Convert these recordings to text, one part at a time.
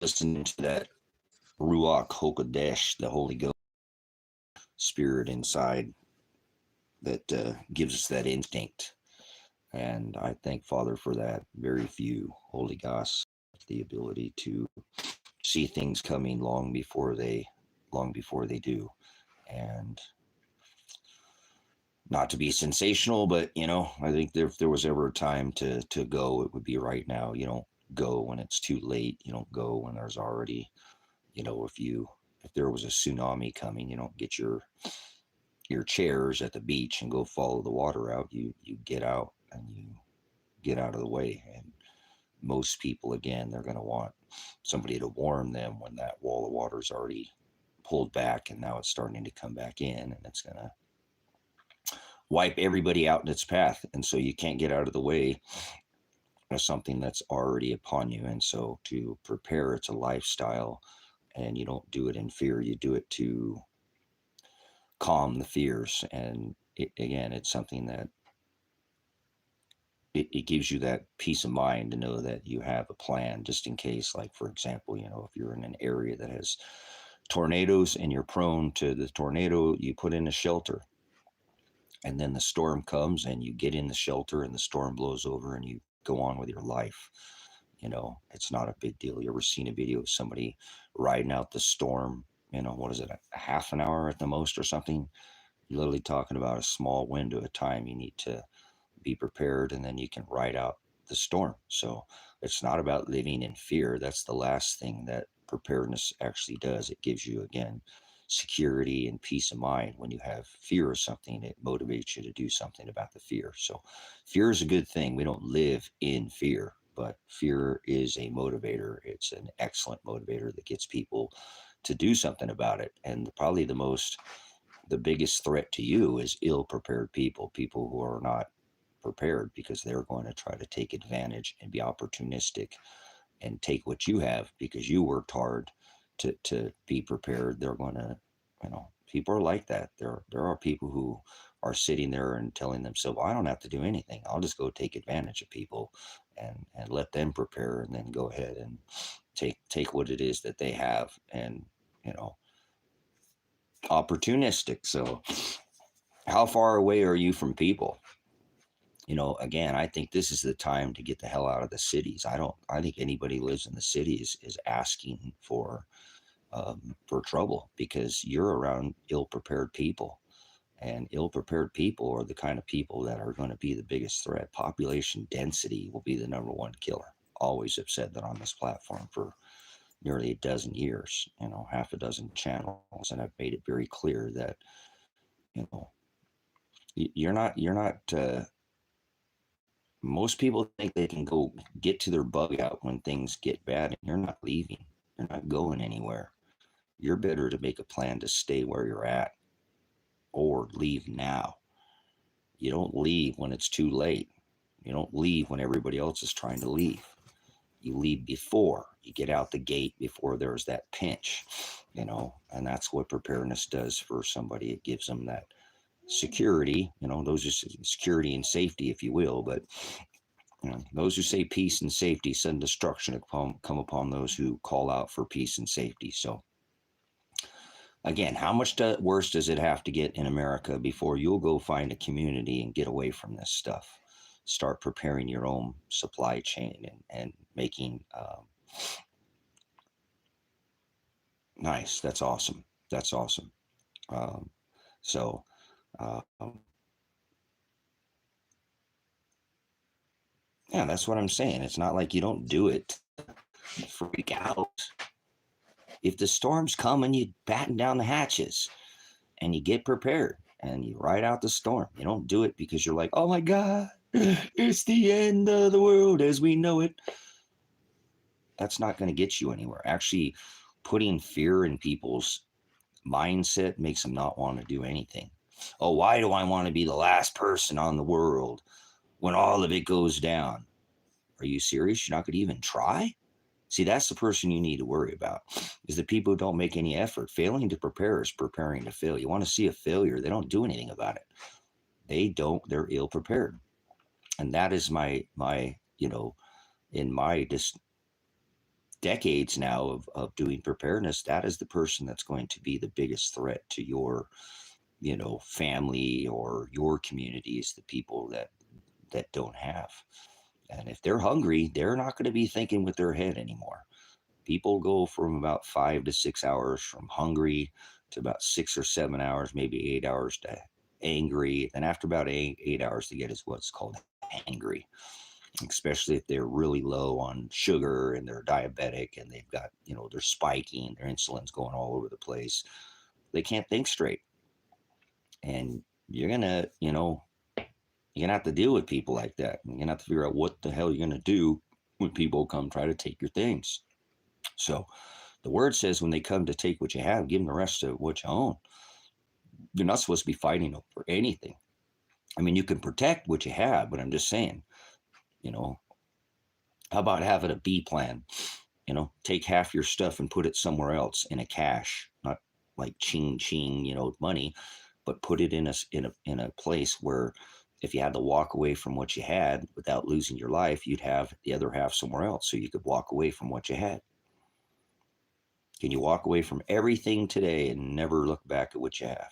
listening to that Ruach Hakodesh, the Holy Ghost spirit inside that gives us that instinct. And I thank Father for that. Very few Holy Ghosts have the ability to see things coming long before they do. And not to be sensational, but I think if there was ever a time to go, it would be right now. You don't go when it's too late. You don't go when there's already, if there was a tsunami coming, you don't get your chairs at the beach and go follow the water out. You get out and you get out of the way. And most people, again, they're going to want somebody to warn them when that wall of water is already pulled back and now it's starting to come back in, and it's going to wipe everybody out in its path. And so you can't get out of the way of something that's already upon you. And so to prepare, it's a lifestyle, and you don't do it in fear. You do it to calm the fears. And again, it's something that it gives you that peace of mind to know that you have a plan just in case. Like, for example, if you're in an area that has tornadoes and you're prone to the tornado, you put in a shelter. And then the storm comes and you get in the shelter and the storm blows over and you go on with your life. It's not a big deal. You ever seen a video of somebody riding out the storm? What is it, a half an hour at the most or something? You're literally talking about a small window of time. You need to be prepared, and then you can ride out the storm. So it's not about living in fear. That's the last thing that preparedness actually does. It gives you, again, security and peace of mind. When you have fear of something, it motivates you to do something about the fear. So fear is a good thing. We don't live in fear, but fear is a motivator. It's an excellent motivator that gets people to do something about it. And probably the biggest threat to you is ill-prepared people who are not prepared, because they're going to try to take advantage and be opportunistic and take what you have because you worked hard to be prepared. They're going to, people are like that. There are people who are sitting there and telling themselves, well, I don't have to do anything. I'll just go take advantage of people and let them prepare, and then go ahead and take what it is that they have, and, opportunistic. So how far away are you from people? Again, I think this is the time to get the hell out of the cities. I think anybody who lives in the cities is asking for trouble, because you're around ill-prepared people, and ill-prepared people are the kind of people that are going to be the biggest threat. Population density will be the number one killer. Always have said that on this platform for nearly a dozen years, half a dozen channels, and I've made it very clear that, you're not, most people think they can go get to their bug out when things get bad, and you're not leaving. You're not going anywhere. You're better to make a plan to stay where you're at or leave now. You don't leave when it's too late. You don't leave when everybody else is trying to leave. You leave before. You get out the gate before there's that pinch, and that's what preparedness does for somebody. It gives them that security, those are security and safety, if you will, but those who say peace and safety, sudden destruction come upon those who call out for peace and safety. So again, how much worse does it have to get in America before you'll go find a community and get away from this stuff? Start preparing your own supply chain and making, nice. That's awesome. That's awesome. So, yeah, that's what I'm saying. It's not like you don't do it to freak out. If the storm's coming, you batten down the hatches and you get prepared and you ride out the storm. You don't do it because you're like, oh my God, it's the end of the world as we know it. That's not going to get you anywhere. Actually, putting fear in people's mindset makes them not want to do anything. Oh, why do I want to be the last person on the world when all of it goes down? Are you serious? You're not going to even try? See, that's the person you need to worry about, is the people who don't make any effort. Failing to prepare is preparing to fail. You want to see a failure, they don't do anything about it. They're ill prepared. And that is my in my decades now of doing preparedness, that is the person that's going to be the biggest threat to your, family or your communities, the people that don't have. And if they're hungry, they're not going to be thinking with their head anymore. People go from about 5 to 6 hours from hungry to about 6 or 7 hours, maybe 8 hours to angry. And after about 8 hours, they get is what's called hangry, especially if they're really low on sugar and they're diabetic and they've got, they're spiking, their insulin's going all over the place. They can't think straight. And you're going to, you're going to have to deal with people like that. You're going to have to figure out what the hell you're going to do when people come try to take your things. So the word says when they come to take what you have, give them the rest of what you own. You're not supposed to be fighting over anything. I mean, you can protect what you have, but I'm just saying, how about having a B plan? Take half your stuff and put it somewhere else in a cash, not like ching, money, but put it in a place where if you had to walk away from what you had without losing your life, you'd have the other half somewhere else so you could walk away from what you had. Can you walk away from everything today and never look back at what you have?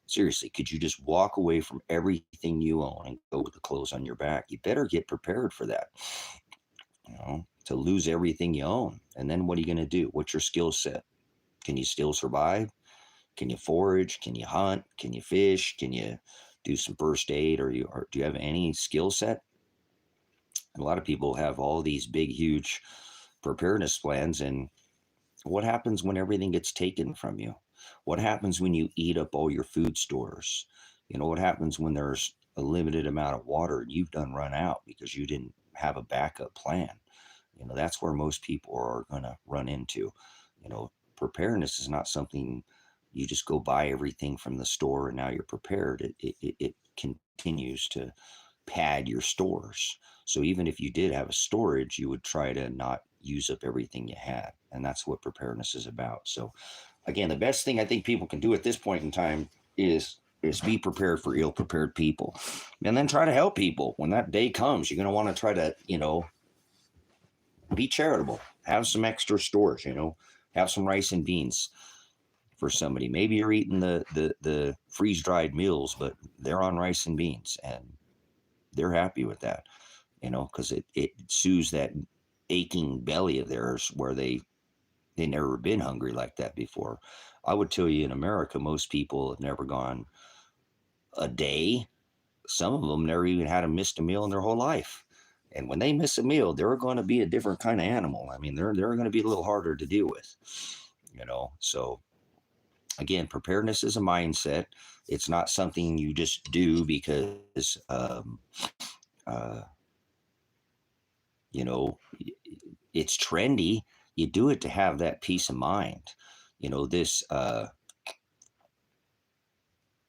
Seriously, could you just walk away from everything you own and go with the clothes on your back? You better get prepared for that, to lose everything you own. And then what are you going to do? What's your skill set? Can you still survive? Can you forage? Can you hunt? Can you fish? Can you do some first aid? Or do you have any skill set? And a lot of people have all these big, huge preparedness plans. And what happens when everything gets taken from you? What happens when you eat up all your food stores? What happens when there's a limited amount of water and you've done run out because you didn't have a backup plan? That's where most people are going to run into. Preparedness is not something you just go buy everything from the store and now you're prepared. It continues to pad your stores. So even if you did have a storage, you would try to not use up everything you had. And that's what preparedness is about. So again, the best thing I think people can do at this point in time is be prepared for ill-prepared people. And then try to help people. When that day comes, you're going to want to try to, be charitable. Have some extra stores, have some rice and beans for somebody. Maybe you're eating the freeze-dried meals, but they're on rice and beans and they're happy with that, because it soothes that aching belly of theirs where they never been hungry like that before. I would tell you in America, most people have never gone a day. Some of them never even had missed a meal in their whole life. And when they miss a meal, they're going to be a different kind of animal. I mean, they're going to be a little harder to deal with, So again, preparedness is a mindset. It's not something you just do because, it's trendy. You do it to have that peace of mind. This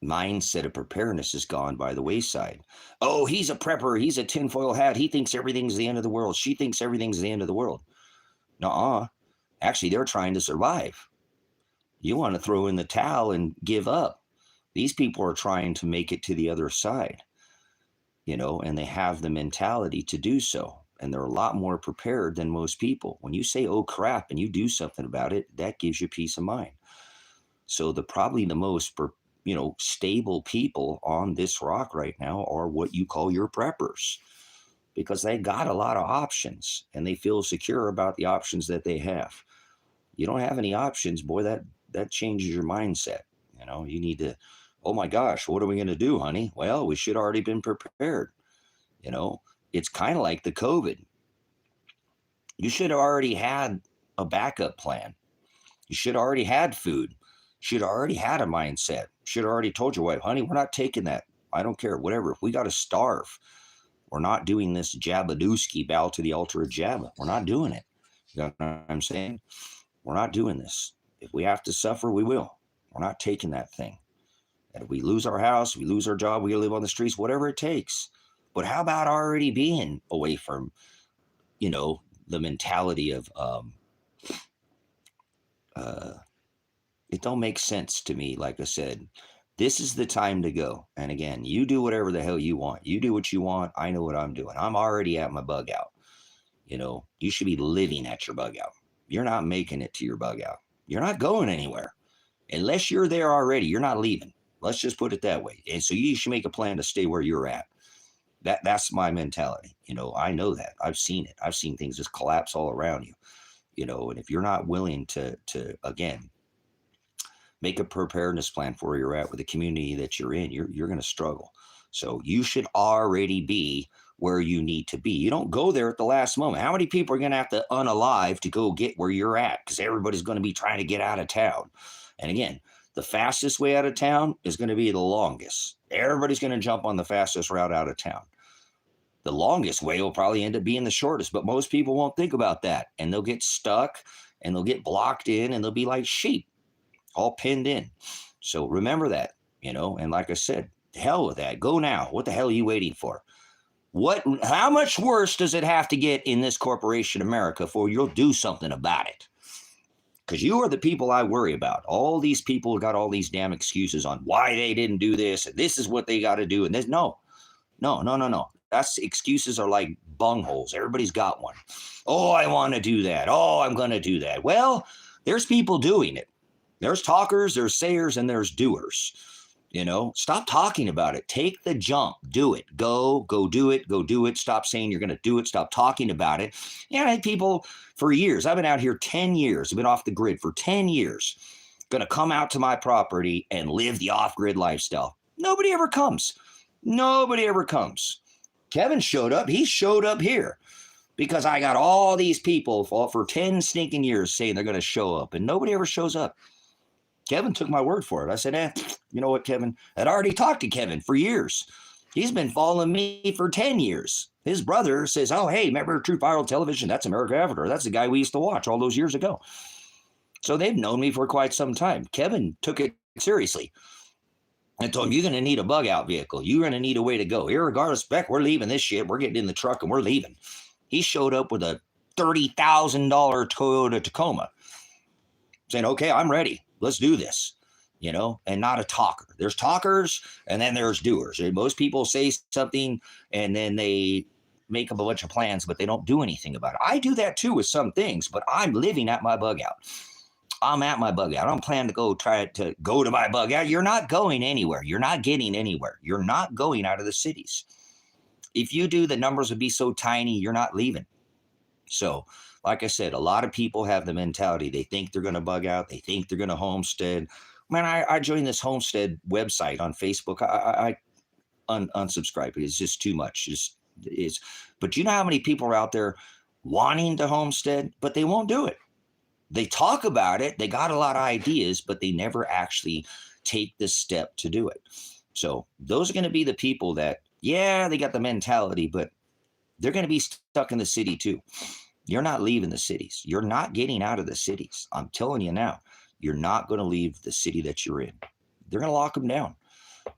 mindset of preparedness has gone by the wayside. Oh, he's a prepper. He's a tinfoil hat. He thinks everything's the end of the world. She thinks everything's the end of the world. Nuh-uh. Actually, they're trying to survive. You want to throw in the towel and give up. These people are trying to make it to the other side, and they have the mentality to do so. And they're a lot more prepared than most people. When you say, oh crap, and you do something about it, that gives you peace of mind. So probably the most stable people on this rock right now are what you call your preppers, because they got a lot of options and they feel secure about the options that they have. You don't have any options, boy, that changes your mindset. You need to, oh my gosh, what are we going to do, honey? Well, we should already been prepared. It's kind of like the COVID. You should have already had a backup plan. You should have already had food. Should have already had a mindset. Should have already told your wife, honey, we're not taking that. I don't care, whatever. If we got to starve, we're not doing this Jabadooski, bow to the altar of Jabba. We're not doing it. You know what I'm saying? We're not doing this. If we have to suffer, we will. We're not taking that thing. And if we lose our house, we lose our job, we live on the streets, whatever it takes. But how about already being away from, the mentality of, it don't make sense to me. Like I said, this is the time to go. And again, you do whatever the hell you want. You do what you want. I know what I'm doing. I'm already at my bug out. You should be living at your bug out. you're not making it to your bug out. You're not going anywhere. Unless you're there already, you're not leaving. Let's just put it that way. And so you should make a plan to stay where you're at. That's my mentality. I know that. I've seen it. I've seen things just collapse all around you. And if you're not willing to again, make a preparedness plan for where you're at with the community that you're in, you're going to struggle. So you should already be where you need to be. You don't go there at the last moment. How many people are going to have to unalive to go get where you're at? Because everybody's going to be trying to get out of town. And again, the fastest way out of town is going to be the longest. Everybody's going to jump on the fastest route out of town. The longest way will probably end up being the shortest, but most people won't think about that. And they'll get stuck and they'll get blocked in and they'll be like sheep, all pinned in. So remember that, and like I said, hell with that. Go now. What the hell are you waiting for? How much worse does it have to get in this corporation America before you'll do something about it? Because you are the people I worry about. All these people got all these damn excuses on why they didn't do this, and this is what they got to do, and this. No. That's excuses are like bungholes. Everybody's got one. Oh, I want to do that. Oh, I'm going to do that. Well, there's people doing it. There's talkers, there's sayers, and there's doers. Stop talking about it. Take the jump. Do it. Go do it. Go do it. Stop saying you're going to do it. Stop talking about it. I had people for years. I've been out here 10 years. I've been off the grid for 10 years. Going to come out to my property and live the off-grid lifestyle. Nobody ever comes. Kevin showed up. He showed up here because I got all these people for 10 stinking years saying they're going to show up, and nobody ever shows up. Kevin took my word for it. I said, you know what, Kevin? I'd already talked to Kevin for years. He's been following me for 10 years. His brother says, oh, hey, remember True Viral Television? That's America Avatar. That's the guy we used to watch all those years ago. So they've known me for quite some time. Kevin took it seriously. I told him, you're going to need a bug out vehicle. You're going to need a way to go. Irregardless, Beck, we're leaving this shit. We're getting in the truck and we're leaving. He showed up with a $30,000 Toyota Tacoma saying, okay, I'm ready. Let's do this, and not a talker. There's talkers and then there's doers. Most people say something and then they make up a bunch of plans, but they don't do anything about it. I do that too with some things, but I'm living at my bug out. I'm at my bug out. I don't plan to go to my bug out. You're not going anywhere. You're not getting anywhere. You're not going out of the cities. If you do, the numbers would be so tiny, you're not leaving. So, like I said, a lot of people have the mentality. They think they're going to bug out. They think they're going to homestead. Man, I joined this homestead website on Facebook. I unsubscribed. It's just too much. But you know how many people are out there wanting to homestead, but they won't do it. They talk about it. They got a lot of ideas, but they never actually take the step to do it. So those are going to be the people that, they got the mentality, but they're going to be stuck in the city too. You're not leaving the cities. You're not getting out of the cities. I'm telling you now, you're not going to leave the city that you're in. They're going to lock them down.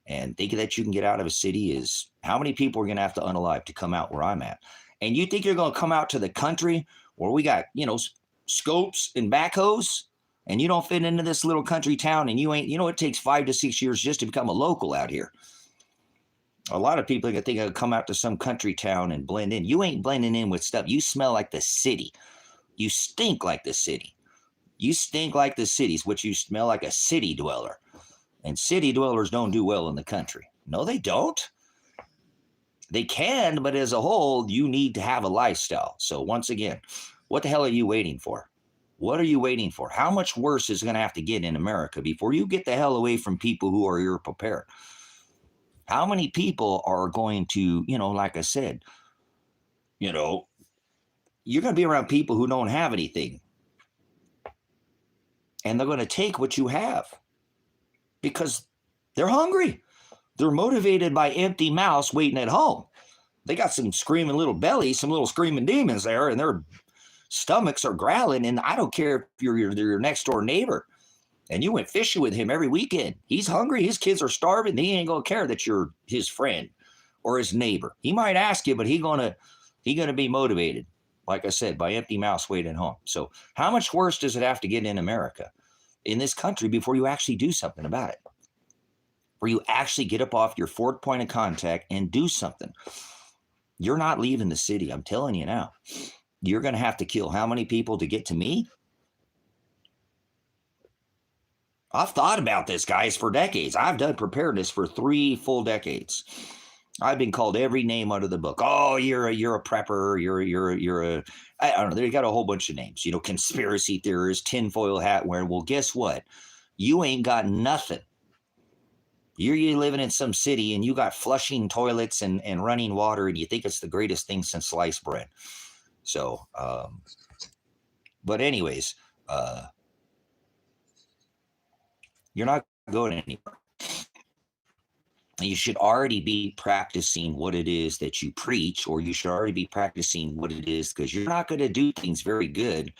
And thinking that you can get out of a city is how many people are going to have to unalive to come out where I'm at. And you think you're going to come out to the country where we got, scopes and backhoes, and you don't fit into this little country town, and you ain't, it takes 5 to 6 years just to become a local out here. A lot of people think they'll come out to some country town and blend in. You ain't blending in with stuff. You smell like the city. You stink like the city. You stink like the cities, which you smell like a city dweller. And city dwellers don't do well in the country. No, they don't. They can, but as a whole, you need to have a lifestyle. So once again, what the hell are you waiting for? What are you waiting for? How much worse is it going to have to get in America before you get the hell away from people who are ill-prepared? How many people are going to, like I said, you're going to be around people who don't have anything. And they're going to take what you have because they're hungry. They're motivated by empty mouths waiting at home. They got some screaming little bellies, some little screaming demons there, and their stomachs are growling. And I don't care if you're your next door neighbor and you went fishing with him every weekend. He's hungry. His kids are starving. He ain't going to care that you're his friend or his neighbor. He might ask you, but he gonna be motivated, like I said, by empty mouths waiting at home. So how much worse does it have to get in America, in this country, before you actually do something about it? Where you actually get up off your fourth point of contact and do something. You're not leaving the city. I'm telling you now. You're going to have to kill how many people to get to me? I've thought about this, guys, for decades. I've done preparedness for 3 full decades. I've been called every name under the book. Oh, you're a prepper. You're a I don't know. They got a whole bunch of names. You know, conspiracy theorist, tinfoil hat wearing. Well, guess what? You ain't got nothing. You're living in some city and you got flushing toilets and running water, and you think it's the greatest thing since sliced bread. So, but anyways, you're not going anywhere. You should already be practicing what it is that you preach, or you should already be practicing what it is, because you're not going to do things very good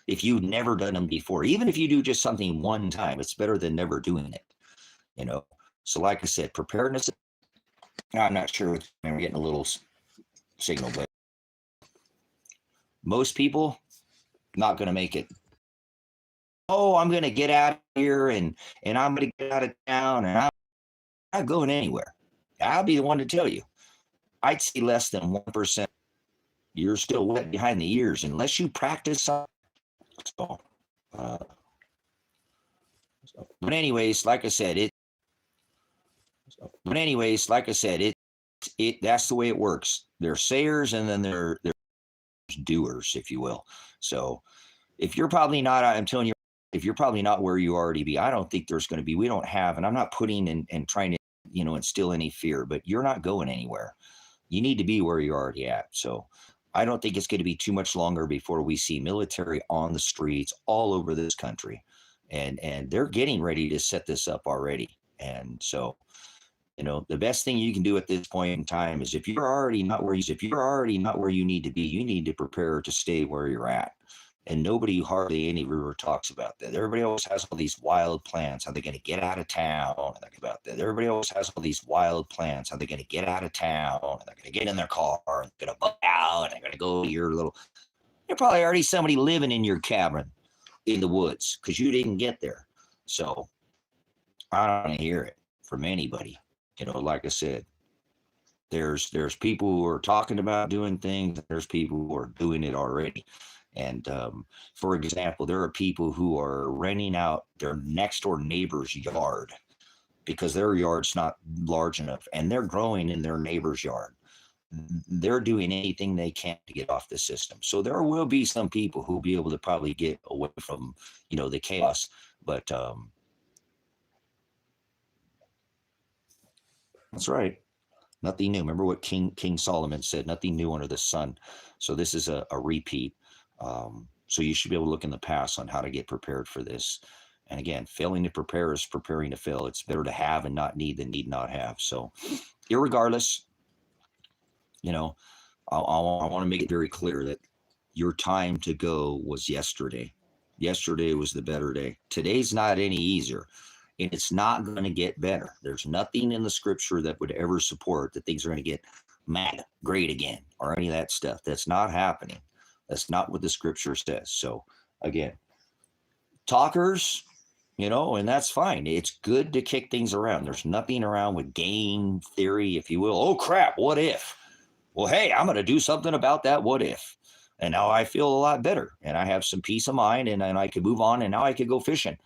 if you've never done them before. Even if you do just something one time, it's better than never doing it, you know? So like I said, preparedness, I'm not sure, I'm getting a little signal, but most people not going to make it. Oh, I'm going to get out of here and I'm going to get out of town and I'm not going anywhere. I'll be the one to tell you. I'd say less than 1%. You're still wet behind the ears unless you practice. So, but anyways, like I said, that's the way it works. They're sayers and then they're doers, if you will. So if you're probably not, I'm telling you, if you're probably not where you already be, I don't think there's going to be, we don't have, and I'm not putting and trying to, instill any fear, but you're not going anywhere. You need to be where you're already at. So I don't think it's going to be too much longer before we see military on the streets all over this country. And they're getting ready to set this up already. And so, the best thing you can do at this point in time is if you're already not where you need to be, you need to prepare to stay where you're at. And nobody hardly anywhere talks about that. Everybody always has all these wild plans, how they're going to get out of town. Everybody always has all these wild plans, how they're going to get out of town. And they're going to get in their car, and they're going to bug out, and they're going to go to your little. You're probably already somebody living in your cabin in the woods because you didn't get there. So I don't want to hear it from anybody. Like I said, there's people who are talking about doing things. There's people who are doing it already. And for example, there are people who are renting out their next door neighbor's yard because their yard's not large enough, and they're growing in their neighbor's yard. They're doing anything they can to get off the system. So there will be some people who will be able to probably get away from, the chaos. But that's right. Nothing new. Remember what King Solomon said, nothing new under the sun. So this is a repeat. So you should be able to look in the past on how to get prepared for this. And again, failing to prepare is preparing to fail. It's better to have and not need than need not have. So irregardless, I want to make it very clear that your time to go was yesterday. Yesterday was the better day. Today's not any easier. And it's not going to get better. There's nothing in the scripture that would ever support that things are going to get great again, or any of that stuff. That's not happening. That's not what the scripture says. So again, talkers, and that's fine. It's good to kick things around. There's nothing around with game theory, if you will. Oh crap, what if? Well, hey, I'm going to do something about that what if. And now I feel a lot better, and I have some peace of mind, and I could move on, and now I could go fishing.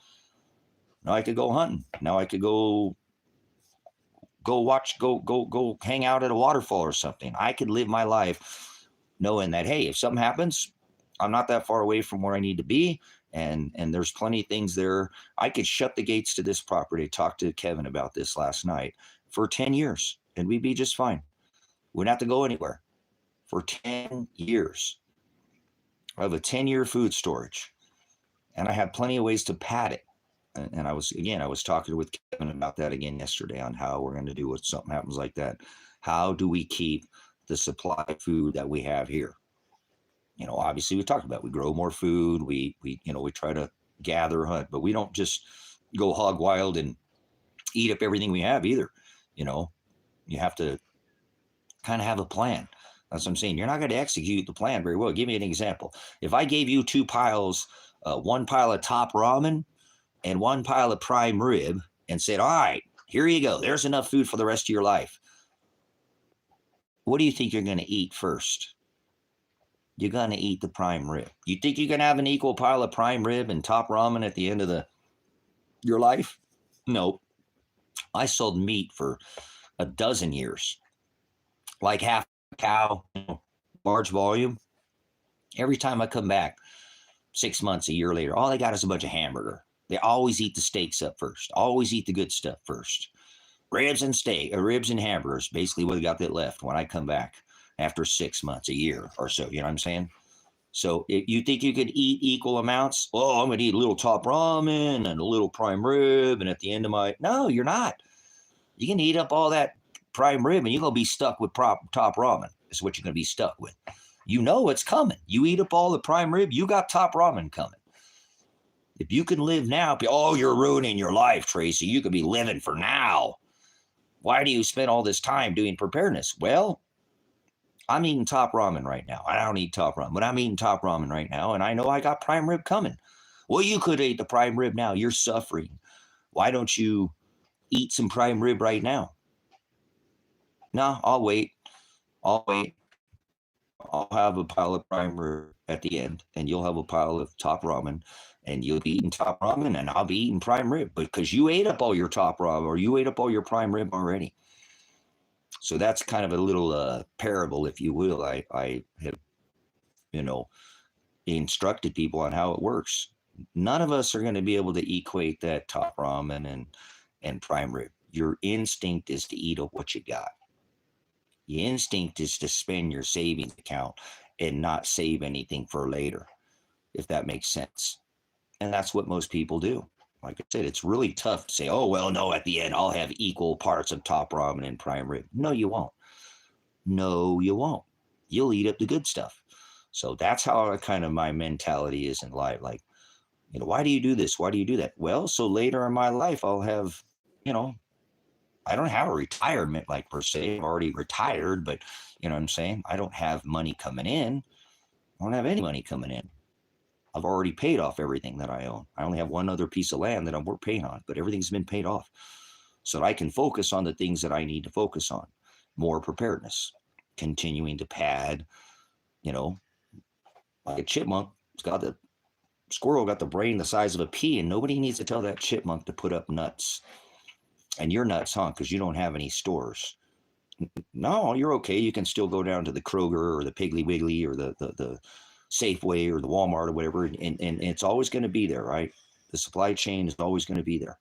Now I could go hunting. Now I could go hang out at a waterfall or something. I could live my life knowing that, hey, if something happens, I'm not that far away from where I need to be. And there's plenty of things there. I could shut the gates to this property. I talked to Kevin about this last night for 10 years, and we'd be just fine. We wouldn't have to go anywhere for 10 years. I have a 10-year food storage, and I have plenty of ways to pad it. And I was talking with Kevin about that again yesterday on how we're going to do if something happens like that. How do we keep the supply of food that we have here? Obviously we talked about, we grow more food. We try to gather, hunt, but we don't just go hog wild and eat up everything we have either. You have to kind of have a plan. That's what I'm saying. You're not going to execute the plan very well. Give me an example. If I gave you 2 piles, one pile of top ramen and one pile of prime rib, and said, all right, here you go. There's enough food for the rest of your life. What do you think you're going to eat first? you're going to eat the prime rib. You think you can have an equal pile of prime rib and top ramen at the end of your life? No. I sold meat for a dozen years, like half a cow, large volume. Every time I come back 6 months, a year later, all they got is a bunch of hamburger. They always eat the steaks up first, always eat the good stuff first. Ribs and hamburgers, basically what they got that left when I come back after 6 months, a year or so. You know what I'm saying? So if you think you could eat equal amounts, I'm going to eat a little top ramen and a little prime rib. And at the end of no, you're not. You can eat up all that prime rib and you're going to be stuck with top ramen. Is what you're going to be stuck with. You know it's coming. You eat up all the prime rib, you got top ramen coming. If you can live now, you're ruining your life, Tracy. You could be living for now. Why do you spend all this time doing preparedness? Well, I'm eating top ramen right now. I don't eat top ramen, but I'm eating top ramen right now, and I know I got prime rib coming. Well, you could eat the prime rib now. You're suffering. Why don't you eat some prime rib right now? No, I'll wait. I'll have a pile of prime rib at the end, and you'll have a pile of top ramen, and you'll be eating top ramen, and I'll be eating prime rib because you ate up all your top ramen or you ate up all your prime rib already. So that's kind of a little parable, if you will. I have, instructed people on how it works. None of us are going to be able to equate that top ramen and prime rib. Your instinct is to eat up what you got. Your instinct is to spend your savings account and not save anything for later, if that makes sense. And that's what most people do. Like I said, it's really tough to say, no, at the end, I'll have equal parts of top ramen and prime rib. No, you won't. No, you won't. You'll eat up the good stuff. So that's how my mentality is in life. Like, why do you do this? Why do you do that? Well, so later in my life, I'll have, I don't have a retirement like per se. I'm already retired, but you know what I'm saying? I don't have money coming in. I don't have any money coming in. I've already paid off everything that I own. I only have one other piece of land that I'm paying on, but everything's been paid off. So that I can focus on the things that I need to focus on. More preparedness, continuing to pad, like a chipmunk. Squirrel got the brain the size of a pea, and nobody needs to tell that chipmunk to put up nuts. And you're nuts, huh? Because you don't have any stores. No, you're okay. You can still go down to the Kroger or the Piggly Wiggly or the Safeway or the Walmart or whatever, and it's always going to be there, right? The supply chain is always going to be there.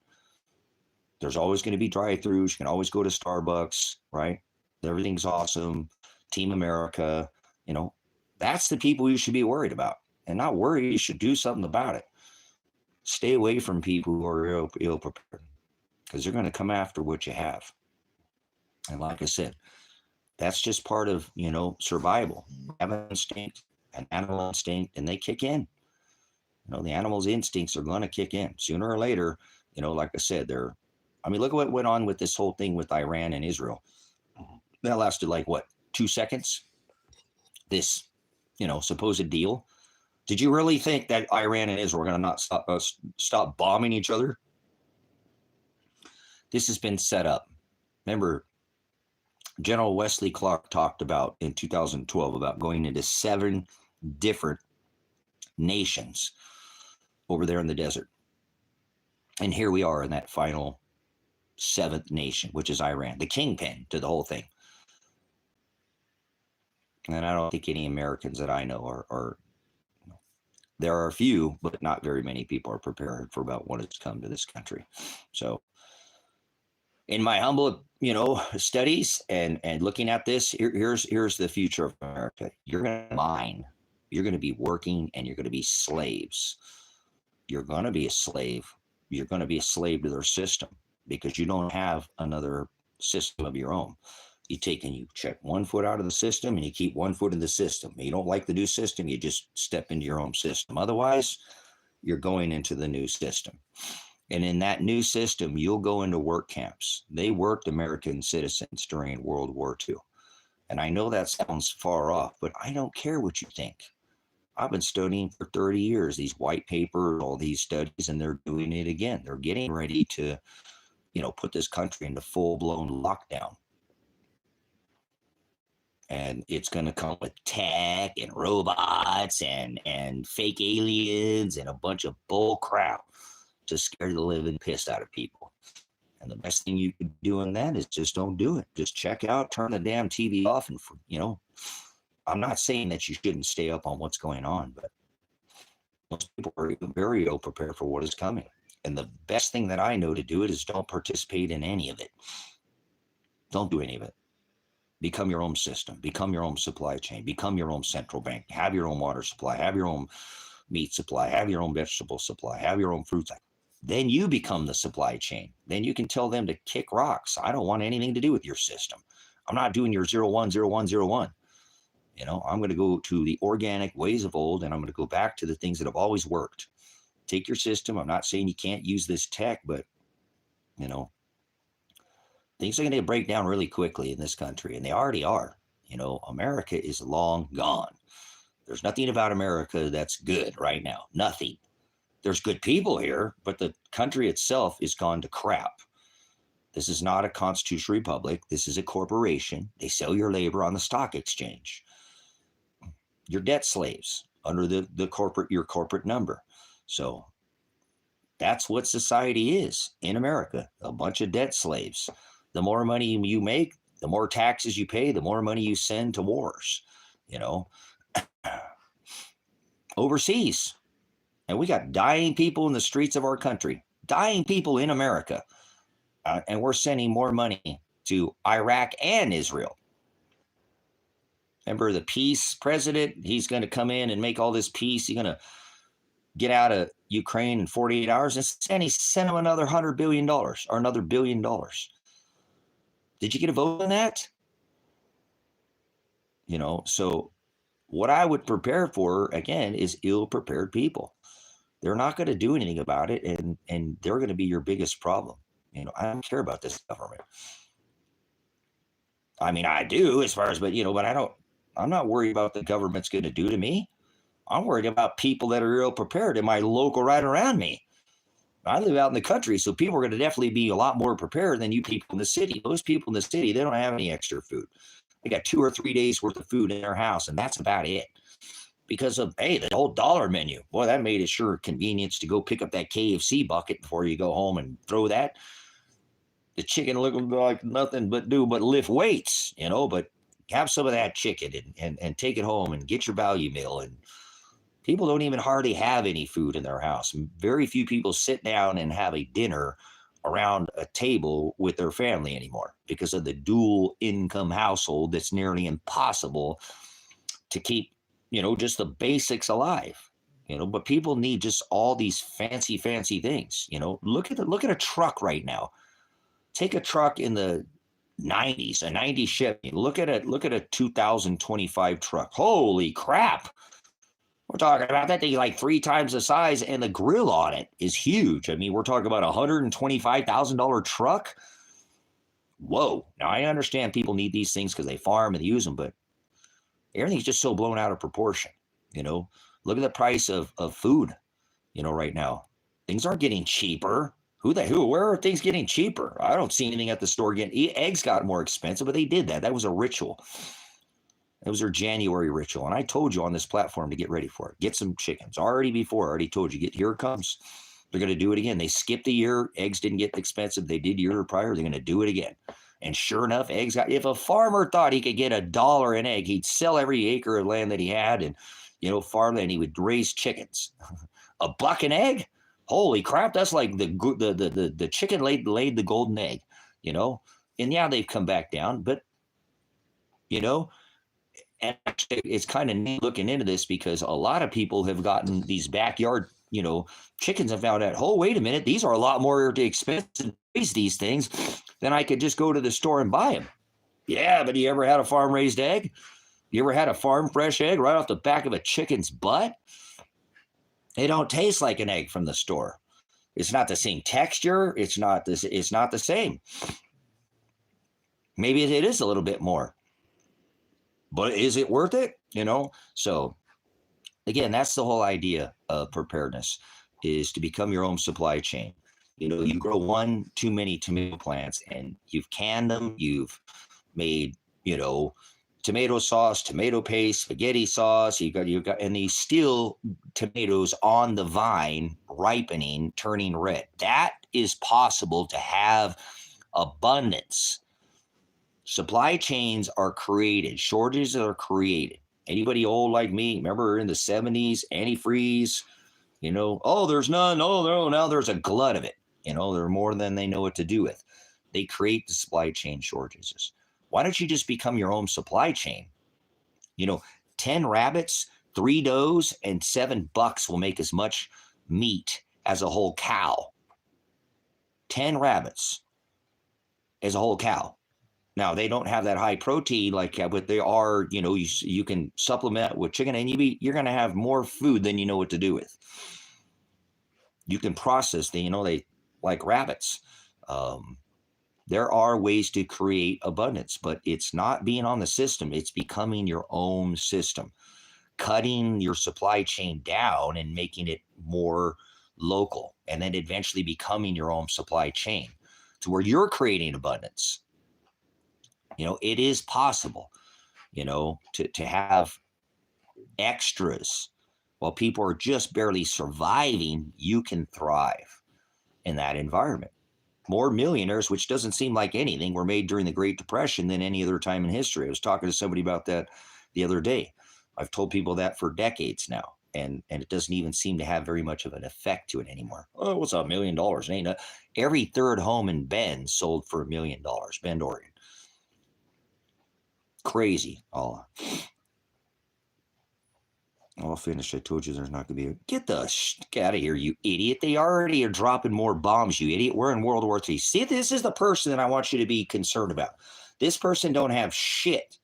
There's always going to be drive-throughs. You can always go to Starbucks, right? Everything's awesome. Team America, that's the people you should be worried about. And not worry, you should do something about it. Stay away from people who are ill-prepared because they're going to come after what you have. And like I said, that's just part of, survival. Have an instinct, an animal instinct, and they kick in. The animal's instincts are going to kick in sooner or later. Like I said, look at what went on with this whole thing with Iran and Israel. That lasted 2 seconds? This, supposed deal. Did you really think that Iran and Israel are going to not stop bombing each other? This has been set up. Remember, General Wesley Clark talked about in 2012 about going into 7 different nations over there in the desert. And here we are in that final 7th nation, which is Iran, the kingpin to the whole thing. And I don't think any Americans that I know are there are a few, but not very many people are prepared for about what has come to this country. So in my humble, studies and looking at this, here's the future of America. You're going to mine. You're going to be working, and you're going to be slaves. You're going to be a slave. You're going to be a slave to their system because you don't have another system of your own. You check one foot out of the system and you keep one foot in the system. You don't like the new system, you just step into your own system. Otherwise, you're going into the new system. And in that new system, you'll go into work camps. They worked American citizens during World War II. And I know that sounds far off, but I don't care what you think. I've been studying for 30 years, these white papers, all these studies, and they're doing it again. They're getting ready to, put this country into full-blown lockdown. And it's going to come with tech and robots and fake aliens and a bunch of bull crap to scare the living piss out of people. And the best thing you can do in that is just don't do it. Just check out, turn the damn TV off, and I'm not saying that you shouldn't stay up on what's going on, but most people are very ill prepared for what is coming. And the best thing that I know to do it is don't participate in any of it. Don't do any of it. Become your own system. Become your own supply chain. Become your own central bank. Have your own water supply. Have your own meat supply. Have your own vegetable supply. Have your own fruit supply. Then you become the supply chain. Then you can tell them to kick rocks. I don't want anything to do with your system. I'm not doing your 010101. I'm going to go to the organic ways of old, and I'm going to go back to the things that have always worked. Take your system. I'm not saying you can't use this tech, but, things are going to break down really quickly in this country, and they already are. America is long gone. There's nothing about America that's good right now. Nothing. There's good people here, but the country itself is gone to crap. This is not a constitutional republic. This is a corporation. They sell your labor on the stock exchange. You're debt slaves under your corporate number. So that's what society is in America, a bunch of debt slaves. The more money you make, the more taxes you pay, the more money you send to wars, overseas. And we got dying people in the streets of our country, dying people in America. And we're sending more money to Iraq and Israel. Remember the peace president? He's going to come in and make all this peace. He's going to get out of Ukraine in 48 hours. And he sent him another $100 billion or another $1 billion. Did you get a vote on that? So what I would prepare for, again, is ill-prepared people. They're not going to do anything about it, and they're going to be your biggest problem. I don't care about this government. I mean, I do as far as, but I'm not worried about what the government's going to do to me. I'm worried about people that are ill-prepared in my local right around me. I live out in the country, so people are going to definitely be a lot more prepared than you people in the city. Those people in the city, they don't have any extra food. They got 2 or 3 days worth of food in their house, and that's about it. Because of, the whole dollar menu. Boy, that made it sure convenience to go pick up that KFC bucket before you go home and throw that. The chicken looking like nothing but lift weights, but have some of that chicken and take it home and get your value meal. And people don't even hardly have any food in their house. Very few people sit down and have a dinner around a table with their family anymore because of the dual income household that's nearly impossible to keep, just the basics alive, but people need just all these fancy things. Look at a truck right now. Take a truck in the 90s, a 90 Chevy. Look at a 2025 truck. Holy crap. We're talking about that thing like 3 times the size, and the grill on it is huge. I mean, we're talking about a $125,000 truck. Whoa. Now, I understand people need these things because they farm and they use them, but everything's just so blown out of proportion. Look at the price of food, right now. Things aren't getting cheaper. Where are things getting cheaper? I don't see anything at the store getting. Eggs got more expensive, but they did that. That was a ritual. It was their January ritual. And I told you on this platform to get ready for it. Get some chickens. Already told you, here it comes. They're going to do it again. They skipped a year. Eggs didn't get expensive. They did year prior. They're going to do it again. And sure enough, if a farmer thought he could get $1 an egg, he'd sell every acre of land that he had and, farmland. He would raise chickens. $1 an egg? Holy crap. That's like the chicken laid the golden egg, And yeah, they've come back down, but, and actually, it's kind of neat looking into this because a lot of people have gotten these backyard, chickens and found out, oh, wait a minute, these are a lot more expensive to raise these things than I could just go to the store and buy them. Yeah, but you ever had a farm-raised egg? You ever had a farm-fresh egg right off the back of a chicken's butt? They don't taste like an egg from the store. It's not the same texture. It's not the same. Maybe it is a little bit more. But is it worth it? So again, that's the whole idea of preparedness, is to become your own supply chain. You grow 1 too many tomato plants and you've canned them. You've made, tomato sauce, tomato paste, spaghetti sauce. You got, and these still tomatoes on the vine, ripening, turning red. That is possible to have abundance. Supply chains are created. Shortages are created. Anybody old like me, remember in the 70s, antifreeze, oh, there's none. Oh, no, now there's a glut of it. There are more than they know what to do with. They create the supply chain shortages. Why don't you just become your own supply chain? 10 rabbits, 3 does, and $7 will make as much meat as a whole cow. 10 rabbits as a whole cow. Now, they don't have that high protein like that, but they are, you can supplement with chicken, and you're going to have more food than you know what to do with. You can process they like rabbits. There are ways to create abundance, but it's not being on the system. It's becoming your own system, cutting your supply chain down and making it more local, and then eventually becoming your own supply chain to where you're creating abundance. It is possible, to have extras while people are just barely surviving. You can thrive in that environment. More millionaires, which doesn't seem like anything, were made during the Great Depression than any other time in history. I was talking to somebody about that the other day. I've told people that for decades now, and it doesn't even seem to have very much of an effect to it anymore. Oh, what's $1 million? It ain't every third home in Bend sold for $1 million. Bend, Oregon. Crazy. I'll finish. I told you there's not going to be get out of here, you idiot. They already are dropping more bombs, you idiot. We're in World War III. See, this is the person that I want you to be concerned about. This person don't have shit.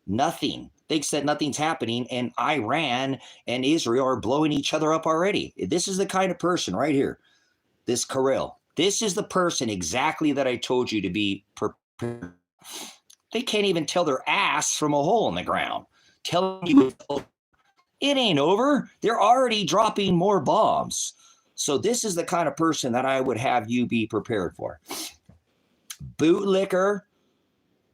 Nothing. Thinks that nothing's happening, and Iran and Israel are blowing each other up already. This is the kind of person right here. This Karel. This is the person exactly that I told you to be prepared. They can't even tell their ass from a hole in the ground. Telling you it ain't over. They're already dropping more bombs. So this is the kind of person that I would have you be prepared for. Bootlicker,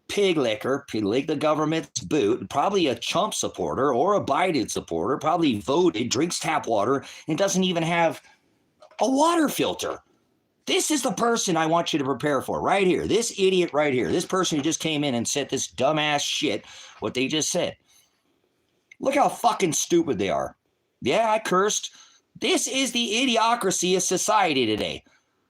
pig licker, lick the government's boot, probably a Trump supporter or a Biden supporter, probably voted, drinks tap water, and doesn't even have a water filter. This is the person I want you to prepare for right here. This idiot right here. This person who just came in and said this dumbass shit, what they just said. Look how fucking stupid they are. Yeah, I cursed. This is the idiocracy of society today.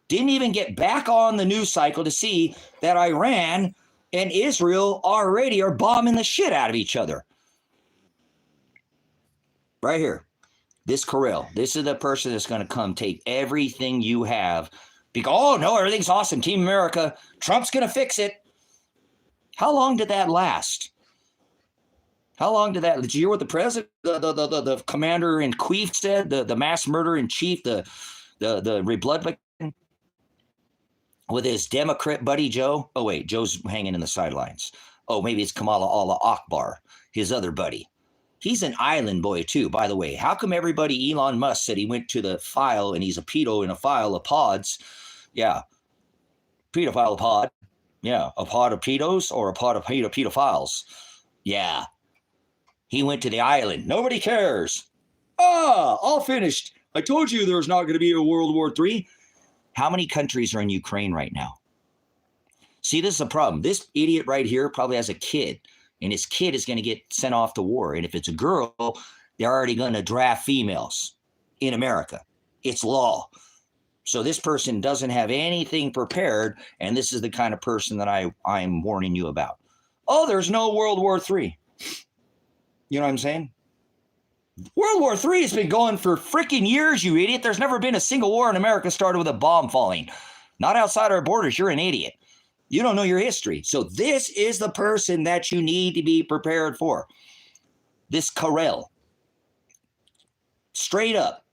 Didn't even get back on the news cycle to see that Iran and Israel already are bombing the shit out of each other. Right here. This Karel. This is the person that's going to come take everything you have. Oh, no, everything's awesome. Team America. Trump's going to fix it. How long did that last? How long did that? Did you hear what the president, the commander in chief said? The mass murderer in chief, the Republican with his Democrat buddy Joe. Oh wait, Joe's hanging in the sidelines. Oh, maybe it's Kamala Allah Akbar, his other buddy. He's an island boy too, by the way. How come everybody? Elon Musk said he went to the file and he's a pedo in a file of pods. Yeah, pedophile pod. Yeah, a pod of pedos or a pod of pedophiles. Yeah. He went to the island. Nobody cares. All finished. I told you there's not going to be a World War III. How many countries are in Ukraine right now? See, this is a problem. This idiot right here probably has a kid, and his kid is going to get sent off to war. And if it's a girl, they're already going to draft females in America. It's law. So this person doesn't have anything prepared, and this is the kind of person that I'm warning you about. Oh, there's no World War III. You know what I'm saying? World War III has been going for freaking years, you idiot. There's never been a single war in America started with a bomb falling. Not outside our borders. You're an idiot. You don't know your history. So this is the person that you need to be prepared for. This Karel. Straight up.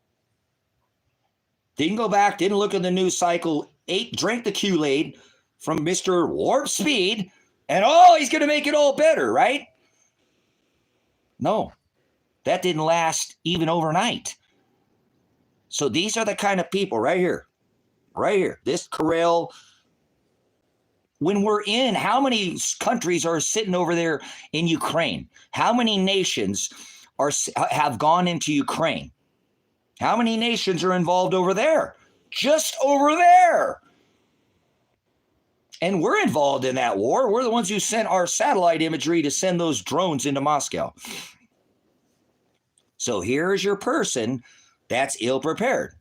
Didn't go back, didn't look at the news cycle, drank the Kool-Aid from Mr. Warp Speed, and he's going to make it all better, right? No, that didn't last even overnight. So these are the kind of people right here. This Karel When we're in, how many countries are sitting over there in Ukraine? How many nations have gone into Ukraine? How many nations are involved over there? Just over there. And we're involved in that war. We're the ones who sent our satellite imagery to send those drones into Moscow. So here's your person that's ill prepared.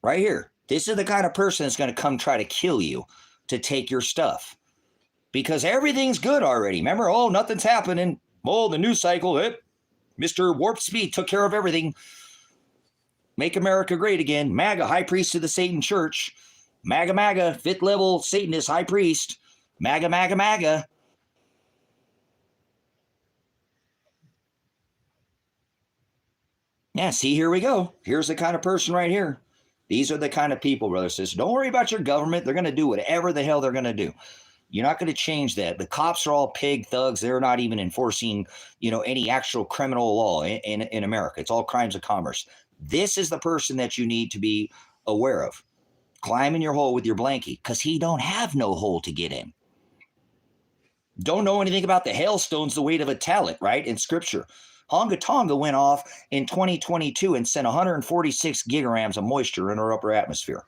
Right here. This is the kind of person that's going to come try to kill you to take your stuff. Because everything's good already. Remember, oh, nothing's happening. Oh, the news cycle, Mr. Warp Speed took care of everything. Make America great again. MAGA, high priest of the Satan Church. MAGA, MAGA, fifth level Satanist, high priest. MAGA, MAGA, MAGA. Yeah, see, here we go. Here's the kind of person right here. These are the kind of people, brothers and sisters. Don't worry about your government. They're going to do whatever the hell they're going to do. You're not going to change that. The cops are all pig thugs. They're not even enforcing, any actual criminal law in America. It's all crimes of commerce. This is the person that you need to be aware of. Climb in your hole with your blankie, because he don't have no hole to get in. Don't know anything about the hailstones, the weight of a talent, right? In scripture. Honga Tonga went off in 2022 and sent 146 gigagrams of moisture in our upper atmosphere.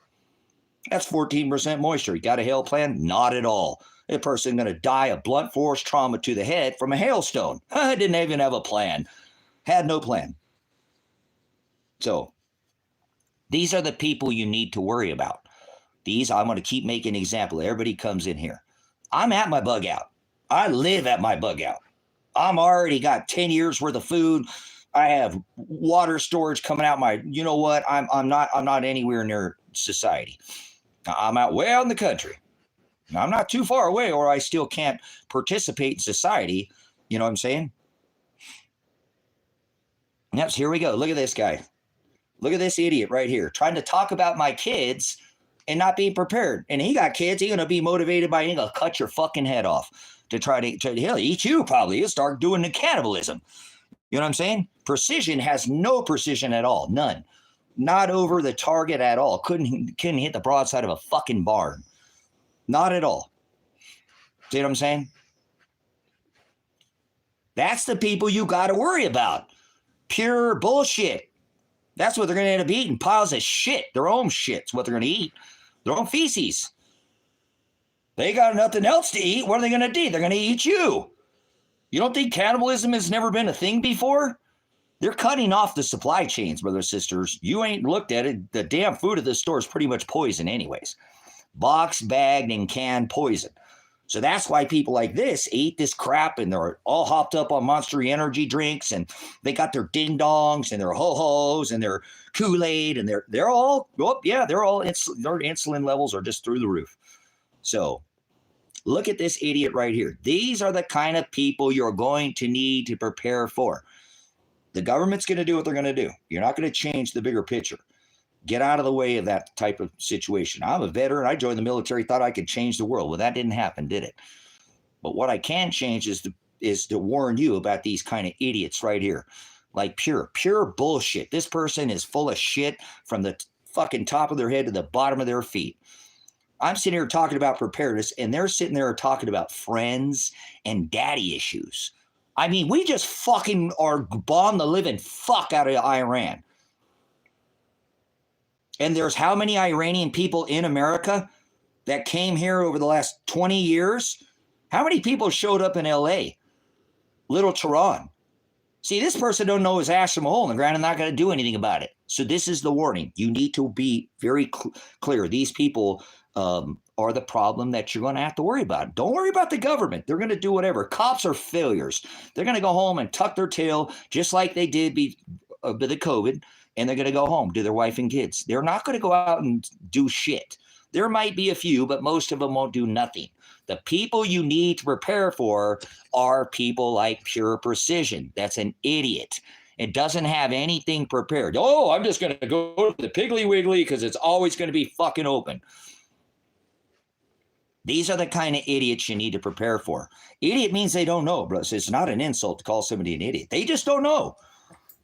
That's 14% moisture. You got a hail plan? Not at all. A person going to die of blunt force trauma to the head from a hailstone. I didn't even have a plan. Had no plan. So these are the people you need to worry about. I'm going to keep making an example. Everybody comes in here. I'm at my bug out. I live at my bug out. I'm already got 10 years worth of food. I have water storage coming out my, you know what? I'm not anywhere near society. I'm out way out in the country. I'm not too far away or I still can't participate in society. You know what I'm saying? Yes, here we go. Look at this guy. Look at this idiot right here trying to talk about my kids and not being prepared. And he got kids. He's going to be motivated by, he's going to cut your fucking head off to try to he'll eat you probably. He'll start doing the cannibalism. You know what I'm saying? Precision has no precision at all. None. Not over the target at all. Couldn't hit the broadside of a fucking barn. Not at all. See what I'm saying? That's the people you got to worry about. Pure bullshit. That's what they're going to end up eating. Piles of shit. Their own shit's what they're going to eat. Their own feces. They got nothing else to eat. What are they going to do? They're going to eat you. You don't think cannibalism has never been a thing before? They're cutting off the supply chains, brothers and sisters. You ain't looked at it. The damn food at the store is pretty much poison anyways. Box, bagged, and canned poison. So that's why people like this eat this crap and they're all hopped up on Monster Energy drinks and they got their ding-dongs and their ho-hos and their Kool-Aid and they're all, their insulin levels are just through the roof. So look at this idiot right here. These are the kind of people you're going to need to prepare for. The government's going to do what they're going to do. You're not going to change the bigger picture. Get out of the way of that type of situation. I'm a veteran. I joined the military, thought I could change the world. Well, that didn't happen, did it? But what I can change is to warn you about these kind of idiots right here. Like pure bullshit. This person is full of shit from the fucking top of their head to the bottom of their feet. I'm sitting here talking about preparedness, and they're sitting there talking about friends and daddy issues. I mean, we just fucking are bombed the living fuck out of Iran. And there's how many Iranian people in America that came here over the last 20 years? How many people showed up in LA? Little Tehran. See, this person don't know his ass from a hole in the ground and not going to do anything about it. So this is the warning. You need to be very clear. These people are the problem that you're going to have to worry about. Don't worry about the government. They're going to do whatever. Cops are failures. They're going to go home and tuck their tail just like they did with the COVID. And they're going to go home to their wife and kids. They're not going to go out and do shit. There might be a few, but most of them won't do nothing. The people you need to prepare for are people like Pure Precision. That's an idiot. It doesn't have anything prepared. Oh, I'm just going to go to the Piggly Wiggly because it's always going to be fucking open. These are the kind of idiots you need to prepare for. Idiot means they don't know, bro. It's not an insult to call somebody an idiot. They just don't know.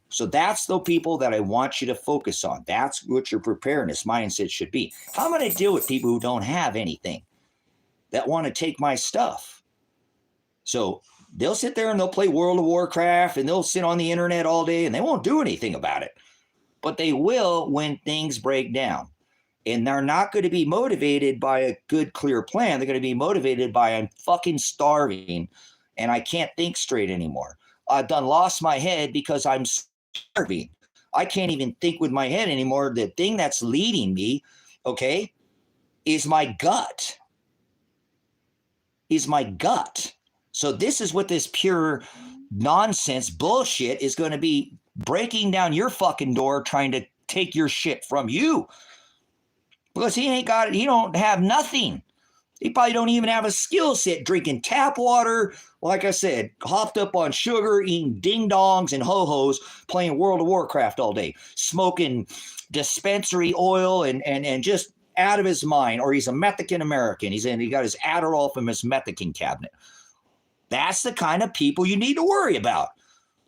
So that's the people that I want you to focus on. That's what your preparedness mindset should be. How am I going to deal with people who don't have anything? that want to take my stuff. So they'll sit there and they'll play World of Warcraft and they'll sit on the internet all day and they won't do anything about it. But they will when things break down. And they're not going to be motivated by a good, clear plan. They're going to be motivated by, I'm fucking starving and I can't think straight anymore. I've done lost my head because I'm starving. I can't even think with my head anymore. The thing that's leading me, okay, is my gut. So this is what this pure nonsense bullshit is going to be breaking down your fucking door, trying to take your shit from you. Because he ain't got it. He don't have nothing. He probably don't even have a skill set, drinking tap water, like I said, hopped up on sugar, eating ding-dongs and ho-hos, playing World of Warcraft all day, smoking dispensary oil and just out of his mind. Or he's a Mexican American. He got his Adderall from his Mexican cabinet. That's the kind of people you need to worry about.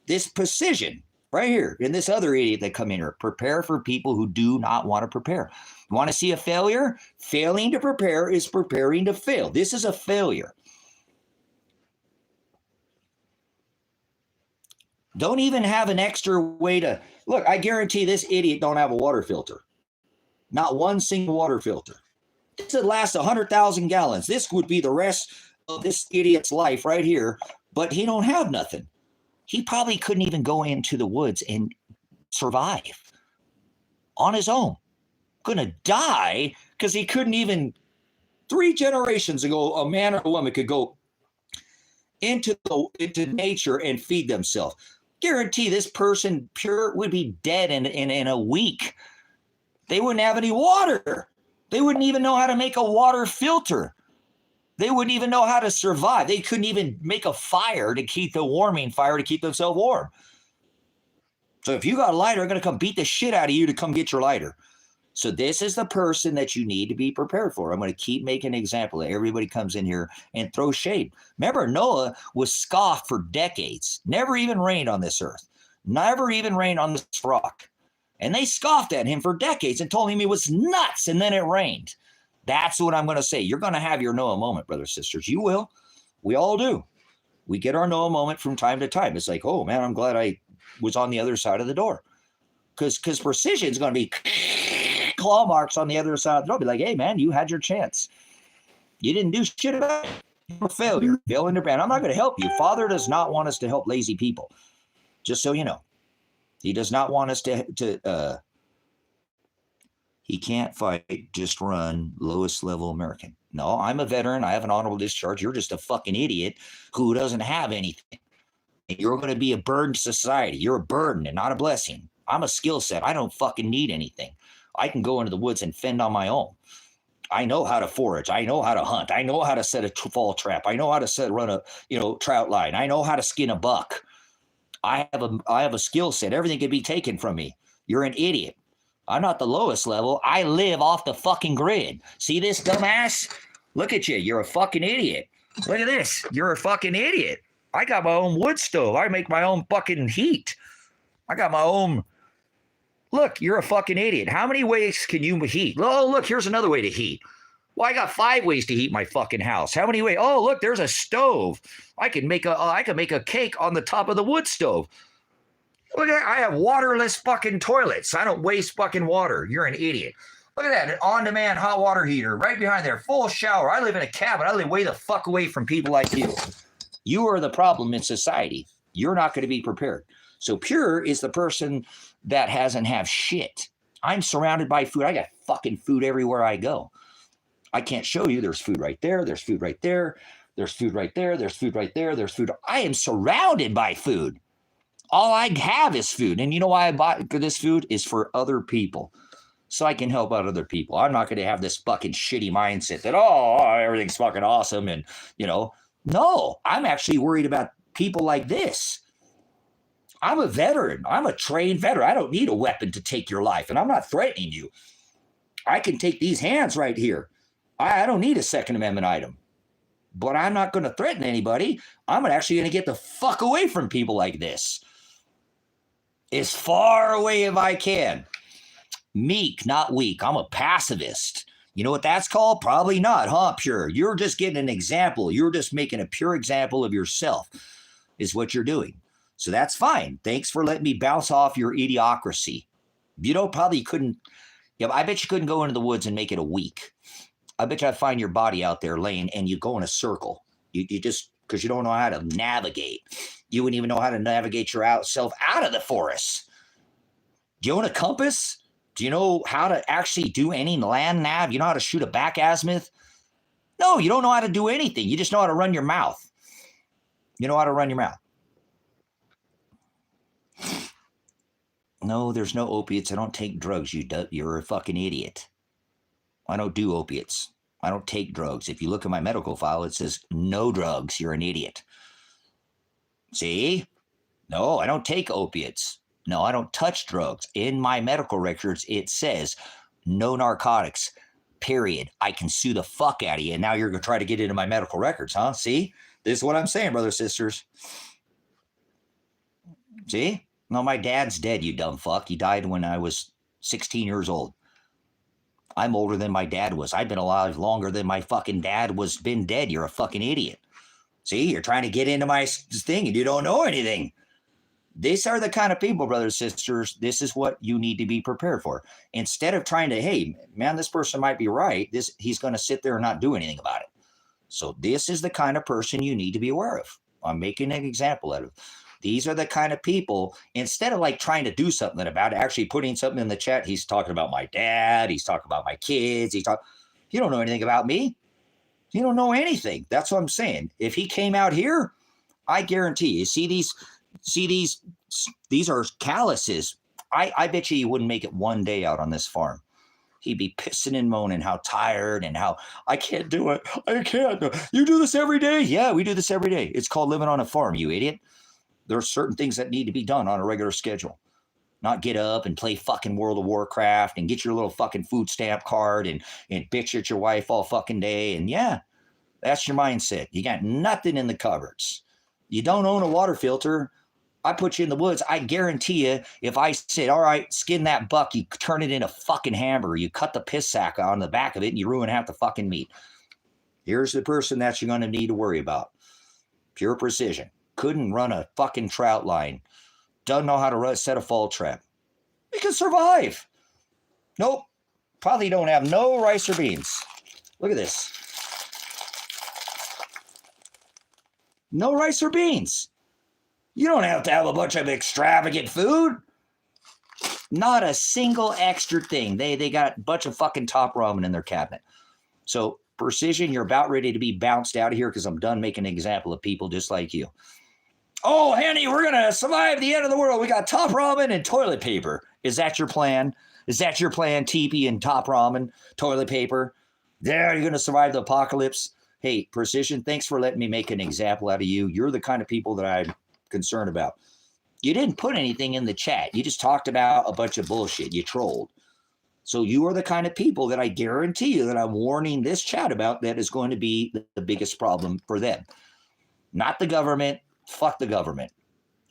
This precision right here, and this other idiot that come in here. Prepare for people who do not want to prepare. You want to see a failure? Failing to prepare is preparing to fail. This is a failure. Don't even have an extra way to look. I guarantee this idiot don't have a water filter. Not one single water filter. This would last 100,000 gallons. This would be the rest of this idiot's life right here, but he don't have nothing. He probably couldn't even go into the woods and survive on his own. Gonna die because he couldn't even 3 generations ago, a man or a woman could go into nature and feed themselves. Guarantee this person pure would be dead in a week. They wouldn't have any water. They wouldn't even know how to make a water filter. They wouldn't even know how to survive. They couldn't even make a fire to keep the warming fire to keep themselves warm. So if you got a lighter, they're going to come beat the shit out of you to come get your lighter. So this is the person that you need to be prepared for. I'm going to keep making an example that everybody comes in here and throws shade. Remember, Noah was scoffed for decades. Never even rained on this earth. Never even rained on this rock. And they scoffed at him for decades and told him he was nuts, and then it rained. That's what I'm going to say. You're going to have your Noah moment, brothers and sisters. You will. We all do. We get our Noah moment from time to time. It's like, oh, man, I'm glad I was on the other side of the door. Because precision is going to be claw marks on the other side of the door. Be like, hey, man, you had your chance. You didn't do shit about it. You're a failure. Fail in your band. I'm not going to help you. Father does not want us to help lazy people. Just so you know. He does not want us to he can't fight, just run, lowest level American. No, I'm a veteran. I have an honorable discharge. You're just a fucking idiot who doesn't have anything. And you're going to be a burden to society. You're a burden and not a blessing. I'm a skill set. I don't fucking need anything. I can go into the woods and fend on my own. I know how to forage. I know how to hunt. I know how to set a fall trap. I know how to run a trout line. I know how to skin a buck. I have a skill set. Everything can be taken from me. You're an idiot. I'm not the lowest level. I live off the fucking grid. See this dumbass? Look at you. You're a fucking idiot. Look at this. You're a fucking idiot. I got my own wood stove. I make my own fucking heat. I got my own. Look, you're a fucking idiot. How many ways can you heat? Oh, look, here's another way to heat. Well, I got 5 ways to heat my fucking house. How many ways? Oh, look, there's a stove. I can make a cake on the top of the wood stove. Look at that. I have waterless fucking toilets. I don't waste fucking water. You're an idiot. Look at that. An on-demand hot water heater right behind there. Full shower. I live in a cabin. I live way the fuck away from people like you. You are the problem in society. You're not going to be prepared. So pure is the person that hasn't have shit. I'm surrounded by food. I got fucking food everywhere I go. I can't show you. There's food right there. There's food right there. There's food right there. There's food right there. There's food. I am surrounded by food. All I have is food. And you know why I bought this food? Is for other people. So I can help out other people. I'm not going to have this fucking shitty mindset that, everything's fucking awesome. And, no, I'm actually worried about people like this. I'm a veteran. I'm a trained veteran. I don't need a weapon to take your life. And I'm not threatening you. I can take these hands right here. I don't need a Second Amendment item. But I'm not going to threaten anybody. I'm actually going to get the fuck away from people like this. As far away as I can. Meek, not weak. I'm a pacifist. You know what that's called? Probably not, huh? Pure. You're just getting an example. You're just making a pure example of yourself is what you're doing. So that's fine. Thanks for letting me bounce off your idiocracy. You know, probably couldn't. Yeah, I bet you couldn't go into the woods and make it a week. I bet you I'd find your body out there laying and you go in a circle. You just, because you don't know how to navigate. You wouldn't even know how to navigate yourself out of the forest. Do you own a compass? Do you know how to actually do any land nav? You know how to shoot a back azimuth? No, you don't know how to do anything. You just know how to run your mouth. You know how to run your mouth. No, there's no opiates. I don't take drugs. You're a fucking idiot. I don't do opiates. I don't take drugs. If you look at my medical file, it says no drugs. You're an idiot. See? No, I don't take opiates. No, I don't touch drugs. In my medical records, it says no narcotics, period. I can sue the fuck out of you. And now you're going to try to get into my medical records, huh? See? This is what I'm saying, brothers, sisters. See? No, my dad's dead, you dumb fuck. He died when I was 16 years old. I'm older than my dad was. I've been alive longer than my fucking dad was been dead. You're a fucking idiot. See? You're trying to get into my thing and you don't know anything. These are the kind of people, brothers and sisters, this is what you need to be prepared for. Instead of trying to, hey, man, this person might be right, he's going to sit there and not do anything about it. So this is the kind of person you need to be aware of. I'm making an example out of. These are the kind of people, instead of like trying to do something about it, actually putting something in the chat, he's talking about my dad, he's talking about my kids, you don't know anything about me. You don't know anything. That's what I'm saying. If he came out here, I guarantee you, see these are calluses. I bet you wouldn't make it one day out on this farm. He'd be pissing and moaning how tired and how I can't do it. I can't. You do this every day? Yeah, we do this every day. It's called living on a farm, you idiot. There are certain things that need to be done on a regular schedule. Not get up and play fucking World of Warcraft and get your little fucking food stamp card and bitch at your wife all fucking day. And yeah, that's your mindset. You got nothing in the cupboards. You don't own a water filter. I put you in the woods. I guarantee you, if I said, all right, skin that buck, you turn it into fucking hamburger, you cut the piss sack on the back of it, and you ruin half the fucking meat. Here's the person that you're going to need to worry about. Pure precision. Couldn't run a fucking trout line. Doesn't know how to set a fall trap. He can survive. Nope. Probably don't have no rice or beans. Look at this. No rice or beans. You don't have to have a bunch of extravagant food. Not a single extra thing. They got a bunch of fucking top ramen in their cabinet. So, precision, you're about ready to be bounced out of here because I'm done making an example of people just like you. Oh, honey, we're going to survive the end of the world. We got top ramen and toilet paper. Is that your plan? Is that your plan? Teepee and top ramen, toilet paper? There, you're going to survive the apocalypse. Hey, precision, thanks for letting me make an example out of you. You're the kind of people that I'm concerned about. You didn't put anything in the chat. You just talked about a bunch of bullshit. You trolled. So you are the kind of people that I guarantee you that I'm warning this chat about that is going to be the biggest problem for them. Not the government. Fuck the government.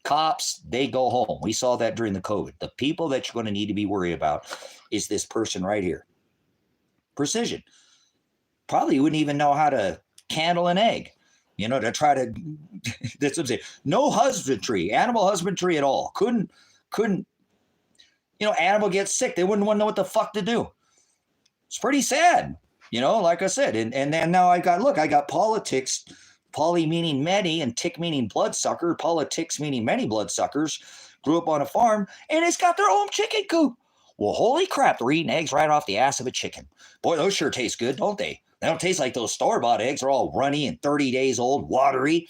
Cops, they go home. We saw that during the COVID. The people that you're going to need to be worried about is this person right here. Precision. Probably wouldn't even know how to candle an egg. You know, to try to, that's what I'm saying. No husbandry, animal husbandry at all. Couldn't, animal gets sick. They wouldn't want to know what the fuck to do. It's pretty sad, like I said. And then now I got politics, poly meaning many and tick meaning bloodsucker, politics meaning many bloodsuckers, grew up on a farm and it's got their own chicken coop. Well, holy crap, they're eating eggs right off the ass of a chicken. Boy, those sure taste good, don't they? They don't taste like those store-bought eggs. They're all runny and 30 days old, watery.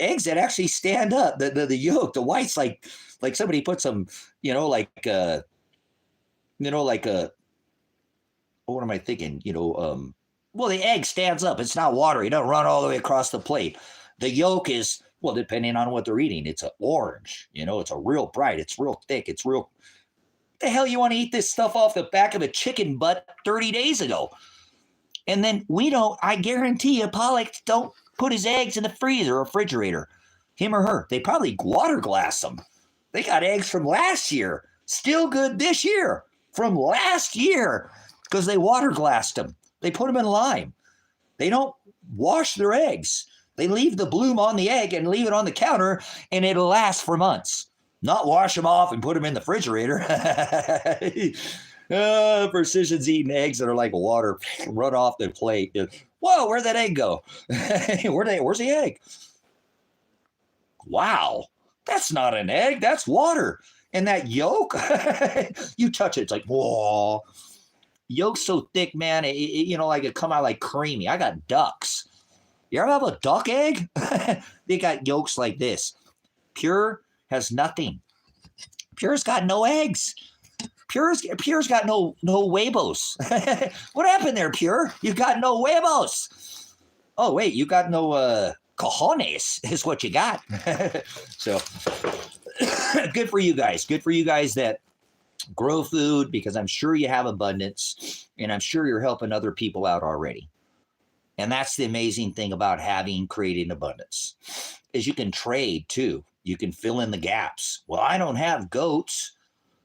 Eggs that actually stand up. The yolk, the white's like somebody put some, what am I thinking? Well, the egg stands up. It's not watery. It doesn't run all the way across the plate. The yolk is, well, depending on what they're eating, it's an orange. It's a real bright. It's real thick. It's real. The hell you want to eat this stuff off the back of a chicken butt 30 days ago? And then I guarantee you, Pollock don't put his eggs in the freezer or refrigerator. Him or her. They probably water glass them. They got eggs from last year. Still good this year. From last year. Because they water glassed them. They put them in lime. They don't wash their eggs. They leave the bloom on the egg and leave it on the counter, and it'll last for months. Not wash them off and put them in the refrigerator. Precision's eating eggs that are like water, run off the plate. Whoa, where'd that egg go? Where's the egg? Wow, that's not an egg. That's water. And that yolk, you touch it, it's like, whoa. Yolk's so thick, man. Like it come out like creamy. I got ducks. You ever have a duck egg? They got yolks like this. Pure has nothing. Pure's got no eggs. Pure's got no huevos. What happened there, Pure? You got no huevos. Oh, wait, you got no cojones is what you got. So good for you guys. Good for you guys that grow food, because I'm sure you have abundance, and I'm sure you're helping other people out already. And that's the amazing thing about creating abundance, is you can trade too. You can fill in the gaps. Well, I don't have goats,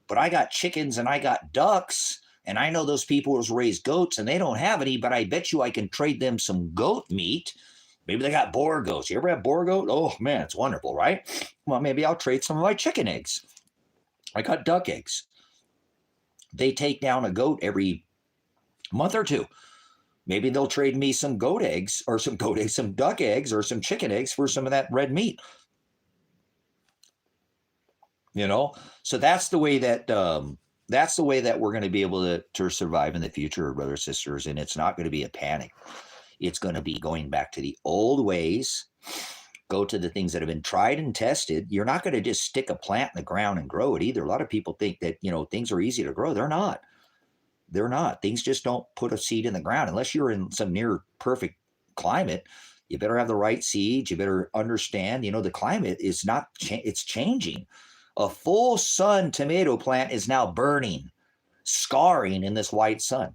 but I got chickens and I got ducks, and I know those people who's raised goats and they don't have any, but I bet you I can trade them some goat meat. Maybe they got boar goats. You ever have boar goat? Oh man, it's wonderful, right? Well, maybe I'll trade some of my chicken eggs. I got duck eggs. They take down a goat every month or two. Maybe they'll trade me some goat eggs, or some duck eggs, or some chicken eggs for some of that red meat. So that's the way that we're going to be able to survive in the future, brothers and sisters. And it's not going to be a panic. It's going to be going back to the old ways. Go to the things that have been tried and tested. You're not going to just stick a plant in the ground and grow it either. A lot of people think that, things are easy to grow. They're not. They're not. Things just don't put a seed in the ground unless you're in some near perfect climate. You better have the right seeds. You better understand, the climate is not, it's changing. A full sun tomato plant is now burning, scarring in this white sun.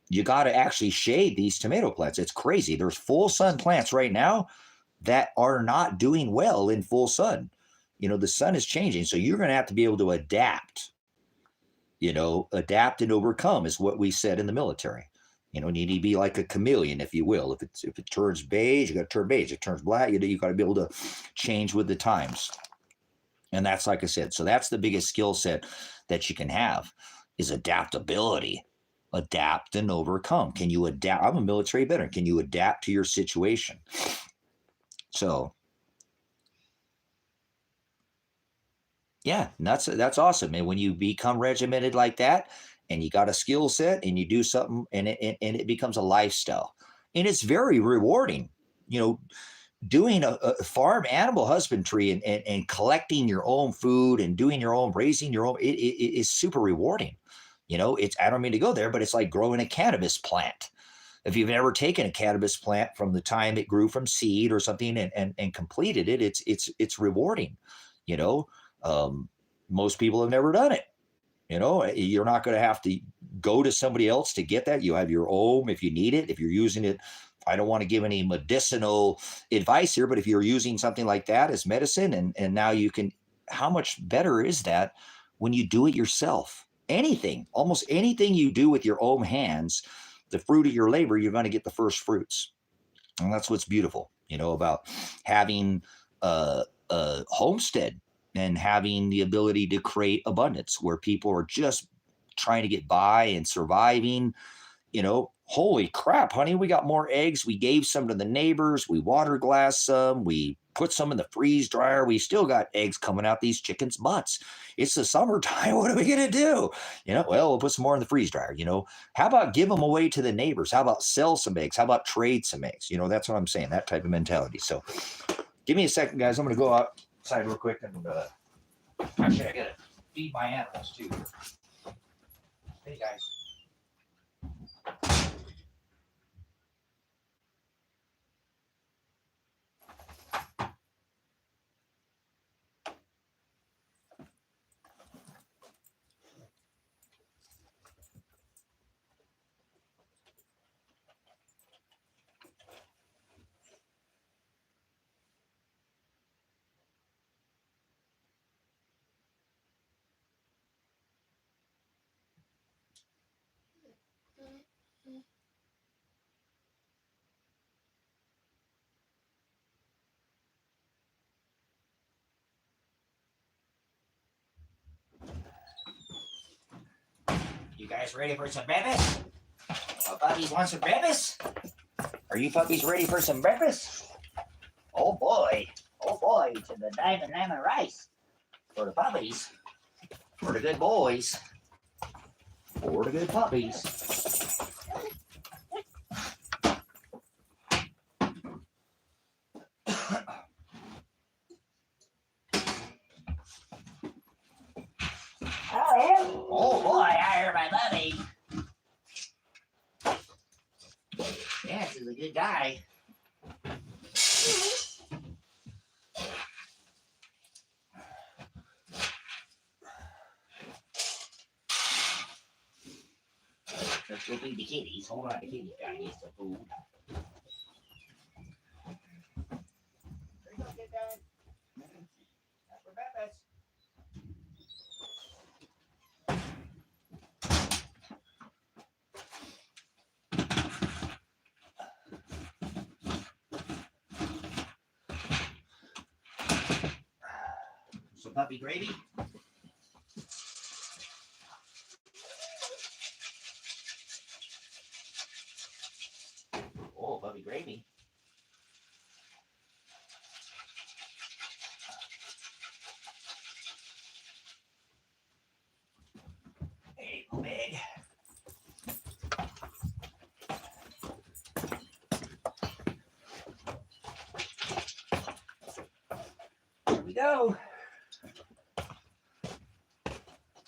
You got to actually shade these tomato plants. It's crazy. There's full sun plants right now that are not doing well in full sun. The sun is changing. So you're going to have to be able to adapt. Adapt and overcome is what we said in the military. You need to be like a chameleon, if you will. If it turns beige, you got to turn beige. If it turns black, you got to be able to change with the times. And that's, like I said, so that's the biggest skill set that you can have, is adaptability. Adapt and overcome. Can you adapt? I'm a military veteran. Can you adapt to your situation? So, yeah, that's awesome. And when you become regimented like that, and you got a skill set, and you do something, and it becomes a lifestyle, and it's very rewarding. Doing a farm animal husbandry and collecting your own food and raising your own, it is super rewarding. I don't mean to go there, but it's like growing a cannabis plant. If you've ever taken a cannabis plant from the time it grew from seed or something and completed it, it's rewarding. Most people have never done it. You're not going to have to go to somebody else to get that. You have your own, if you need it, if you're using it. I don't want to give any medicinal advice here, but if you're using something like that as medicine, and now you can, how much better is that when you do it yourself? Almost anything you do with your own hands, the fruit of your labor, you're going to get the first fruits. And that's what's beautiful, about having a homestead and having the ability to create abundance, where people are just trying to get by and surviving. Holy crap, honey, we got more eggs. We gave some to the neighbors. We water glass some. We put some in the freeze dryer. We still got eggs coming out these chickens' butts. It's the summertime. What are we going to do? Well, we'll put some more in the freeze dryer. How about give them away to the neighbors? How about sell some eggs? How about trade some eggs? That's what I'm saying, that type of mentality. So give me a second, guys. I'm going to go outside real quick. And actually, I got to feed my animals too. Hey, guys. You guys ready for some breakfast? Oh, puppies want some breakfast? Are you puppies ready for some breakfast? Oh boy, to the diamond lemon rice. For the puppies. For the good boys. For the good puppies. Oh boy, I heard my puppy. Yes, he's a good guy. Let's go feed the kitties. Hold on, the kitties gotta get some food. There you go, get that. That's for breakfast. Some puppy gravy. Oh, puppy gravy. Hey, big. Here we go.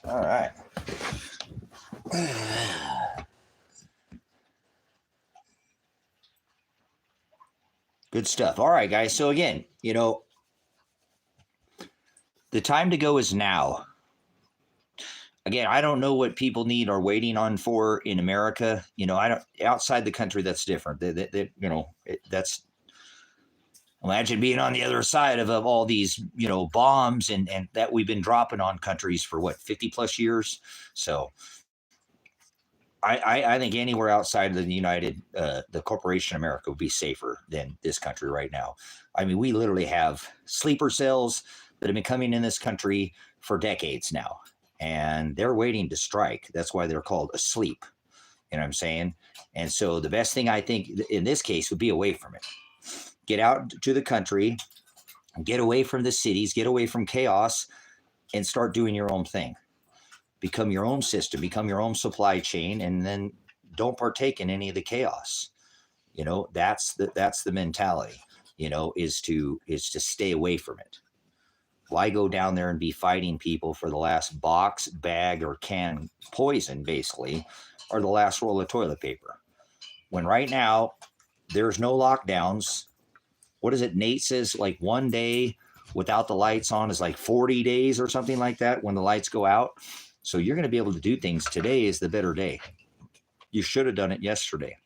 All right. Good stuff. All right, guys. So again, the time to go is now. Again, I don't know what people need or waiting on for in America. I don't, outside the country, that's different. That's, imagine being on the other side of all these, bombs and that we've been dropping on countries for what, 50 plus years. So I think anywhere outside of the corporation America would be safer than this country right now. I mean, we literally have sleeper cells that have been coming in this country for decades now, and they're waiting to strike. That's why they're called asleep. You know what I'm saying? And so the best thing I think in this case would be away from it. Get out to the country, get away from the cities, get away from chaos, and start doing your own thing. Become your own system, become your own supply chain, and then don't partake in any of the chaos. That's the mentality, is to stay away from it. Why go down there and be fighting people for the last box, bag, or can poison, basically, or the last roll of toilet paper? When right now, there's no lockdowns. What is it? Nate says like one day without the lights on is like 40 days or something like that when the lights go out. So you're going to be able to do things. Today is the better day. You should have done it yesterday.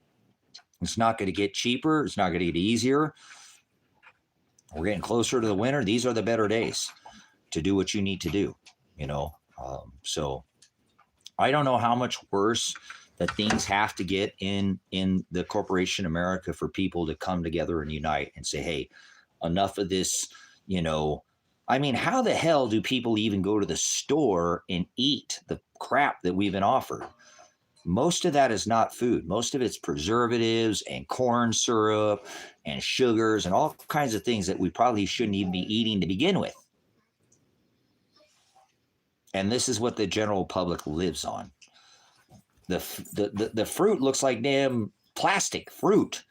It's not going to get cheaper. It's not going to get easier. We're getting closer to the winter. These are the better days to do what you need to do, So I don't know how much worse that things have to get in the corporation America for people to come together and unite and say, hey, enough of this, I mean, how the hell do people even go to the store and eat the crap that we've been offered? Most of that is not food. Most of it's preservatives and corn syrup and sugars and all kinds of things that we probably shouldn't even be eating to begin with. And this is what the general public lives on. The fruit looks like damn plastic fruit.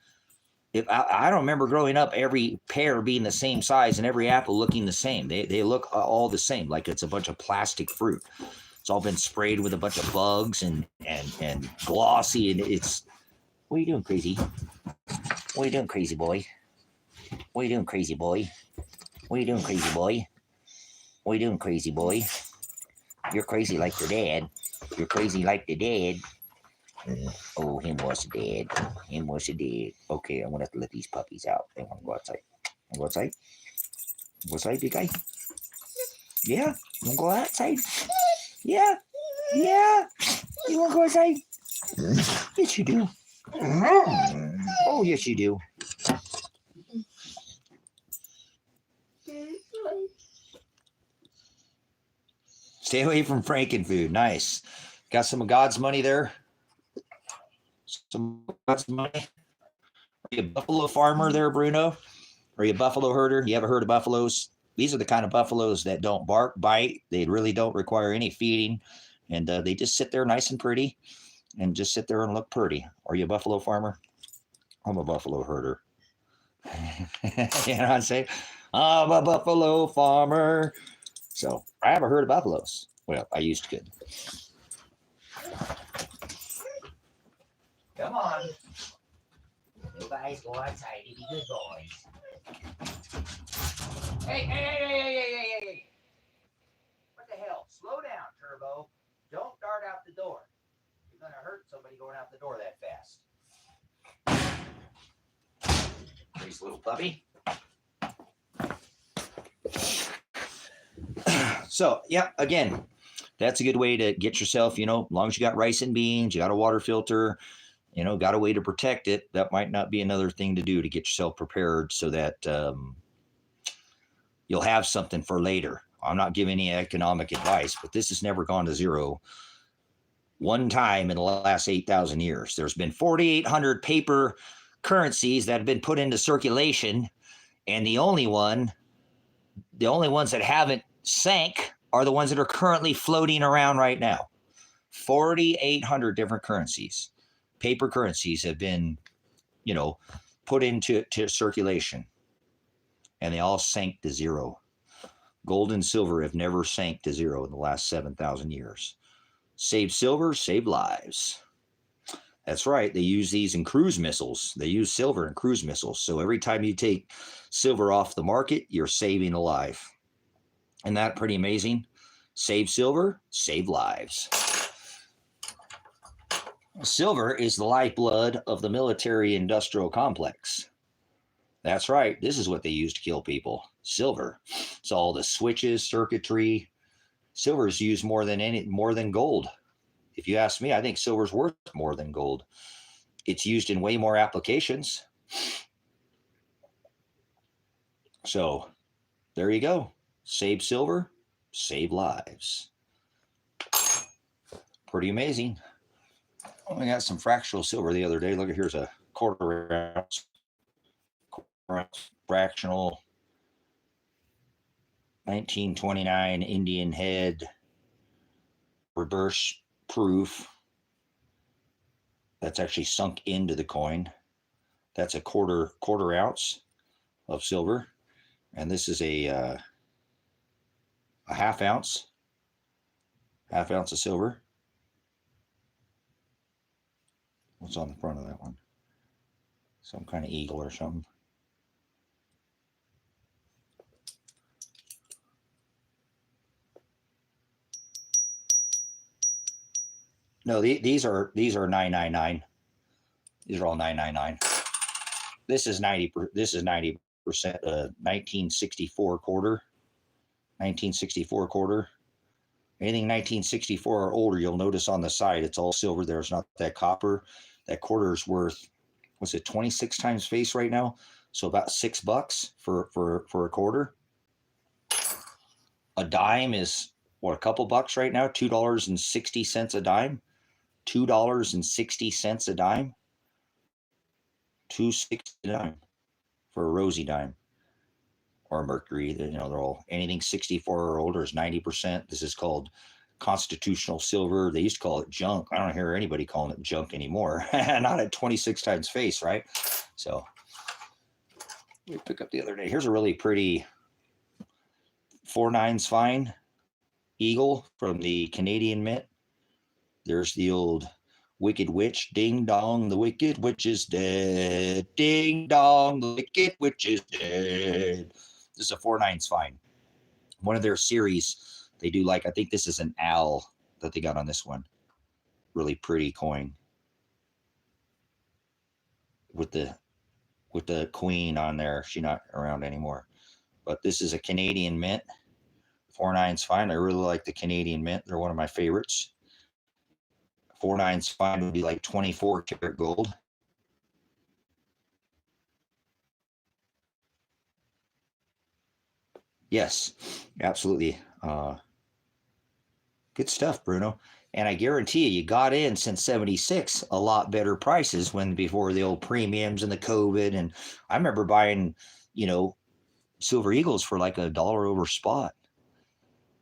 I don't remember growing up every pear being the same size and every apple looking the same. They look all the same, like it's a bunch of plastic fruit. It's all been sprayed with a bunch of bugs and glossy, and it's. What are you doing, crazy? What are you doing, crazy boy? What are you doing, crazy boy? What are you doing, crazy boy? What are you doing, crazy boy? You're crazy like your dad. You're crazy like the dad. Oh, him was dead. Him was dead. Okay, I'm gonna have to let these puppies out. They want to go outside. Go outside. Go outside, big guy. Yeah, you want to go outside? Yeah, yeah. You want to go outside? Yes, you do. Oh, yes, you do. Stay away from Frankenfood. Nice. Got some of God's money there? Some of God's money? Are you a buffalo farmer there, Bruno? Are you a buffalo herder? You ever heard of buffaloes? These are the kind of buffaloes that don't bark, bite. They really don't require any feeding. And they just sit there nice and pretty and just sit there and look pretty. Are you a buffalo farmer? I'm a buffalo herder. You know what I'm saying? I'm a buffalo farmer. So I haven't heard of buffaloes. Well, I used to. Come on. You guys go outside and be good boys. Hey. What the hell? Slow down, Turbo. Don't dart out the door. You're going to hurt somebody going out the door that fast. Nice little puppy. So, yeah, again, that's a good way to get yourself, as long as you got rice and beans, you got a water filter, got a way to protect it. That might not be another thing to do to get yourself prepared so that you'll have something for later. I'm not giving any economic advice, but this has never gone to zero one time in the last 8,000 years. There's been 4,800 paper currencies that have been put into circulation, and the only ones that haven't sank are the ones that are currently floating around right now. 4,800 different currencies, paper currencies have been, put into circulation, and they all sank to zero. Gold and silver have never sank to zero in the last 7,000 years. Save silver, save lives. That's right. They use these in cruise missiles. They use silver in cruise missiles. So every time you take silver off the market, you're saving a life. Isn't that pretty amazing? Save silver, save lives. Silver is the lifeblood of the military-industrial complex. That's right. This is what they use to kill people. Silver. It's all the switches, circuitry. Silver is used more than gold. If you ask me, I think silver's worth more than gold. It's used in way more applications. So there you go. Save silver, save lives. Pretty amazing. I got some fractional silver the other day. Look, here's a quarter ounce fractional 1929 Indian head reverse proof. That's actually sunk into the coin. That's a quarter ounce of silver, and this is a half ounce of silver. What's on the front of that one? Some kind of eagle or something. No, these are 999. These are all 999. This is 90%. 1964 quarter. 1964 quarter. Anything 1964 or older, you'll notice on the side it's all silver. There's not that copper. That quarter is worth, what's it, 26 times face right now? So about $6 for a quarter. A dime is what, a couple bucks right now? $2.60 a dime. $2.60 a dime. $2.60 a dime for a rosy dime or mercury. They're all, anything 64 or older is 90%. This is called constitutional silver. They used to call it junk. I don't hear anybody calling it junk anymore. Not at 26 times face, right? So we pick up the other day. Here's a really pretty 4/9's fine eagle from the Canadian Mint. There's the old Wicked Witch. Ding dong, the Wicked Witch is dead. Ding dong, the Wicked Witch is dead. This is a 4/9's fine. One of their series, they do, like, I think this is an owl that they got on this one. Really pretty coin with the queen on there. She's not around anymore. But this is a Canadian Mint. 4/9's fine. I really like the Canadian Mint. They're one of my favorites. 4/9's fine would be like 24 karat gold. Yes, absolutely. Good stuff, Bruno. And I guarantee you got in since 76 a lot better prices when before the old premiums and the COVID. And I remember buying, Silver Eagles for like $1 over spot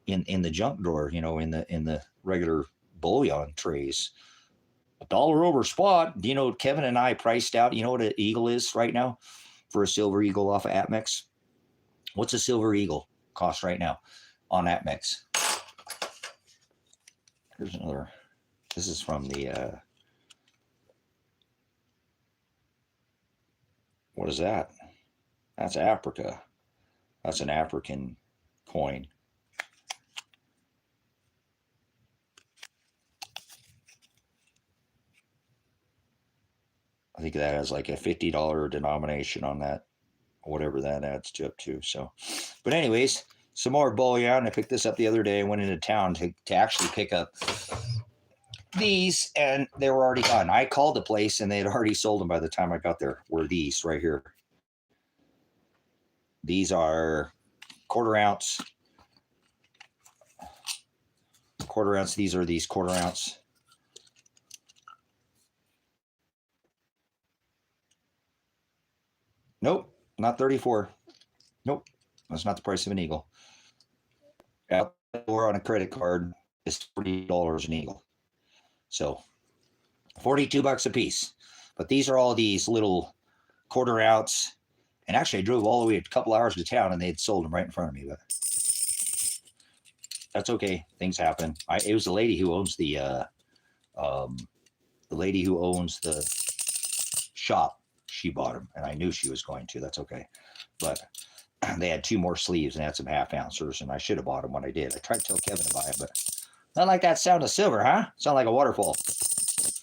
in the junk drawer, in the regular bullion trays. $1 over spot. Kevin and I priced out, what an eagle is right now for a Silver Eagle off of Atmex? What's a Silver Eagle cost right now on Atmex? Here's another. This is from the, what is that? That's Africa. That's an African coin. I think that has like a $50 denomination on that, whatever that adds to up to. So, but anyways, some more bullion. I picked this up the other day. I went into town to actually pick up these, and they were already gone. I called the place, and they had already sold them by the time I got there. Were these right here? These are quarter ounce. These are these quarter ounce. Nope, not 34. Nope, that's not the price of an eagle. Out or on a credit card is $40 an eagle. So $42 a piece. But these are all these little quarter ounce. And actually, I drove all the way a couple hours to town, and they had sold them right in front of me. But that's okay. Things happen. It was the lady who owns the shop. She bought them, and I knew she was going to. That's okay. But they had 2 more sleeves and had some half ouncers, and I should have bought them when I did. I tried to tell Kevin to buy them, but not like that sound of silver, huh? Sound like a waterfall.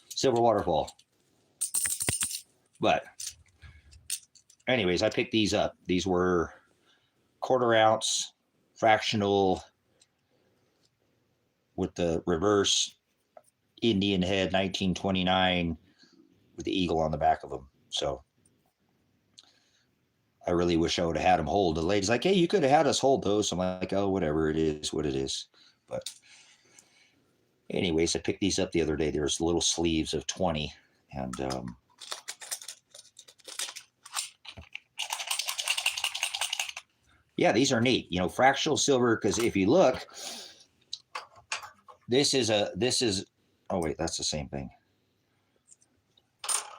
Silver waterfall. But anyways, I picked these up. These were quarter ounce, fractional with the reverse Indian head, 1929, with the eagle on the back of them. So I really wish I would have had them hold. The lady's like, hey, you could have had us hold those. I'm like, oh, whatever, it is what it is. But anyways, I picked these up the other day. There's little sleeves of 20. And yeah, these are neat. Fractional silver, because if you look, oh wait, that's the same thing.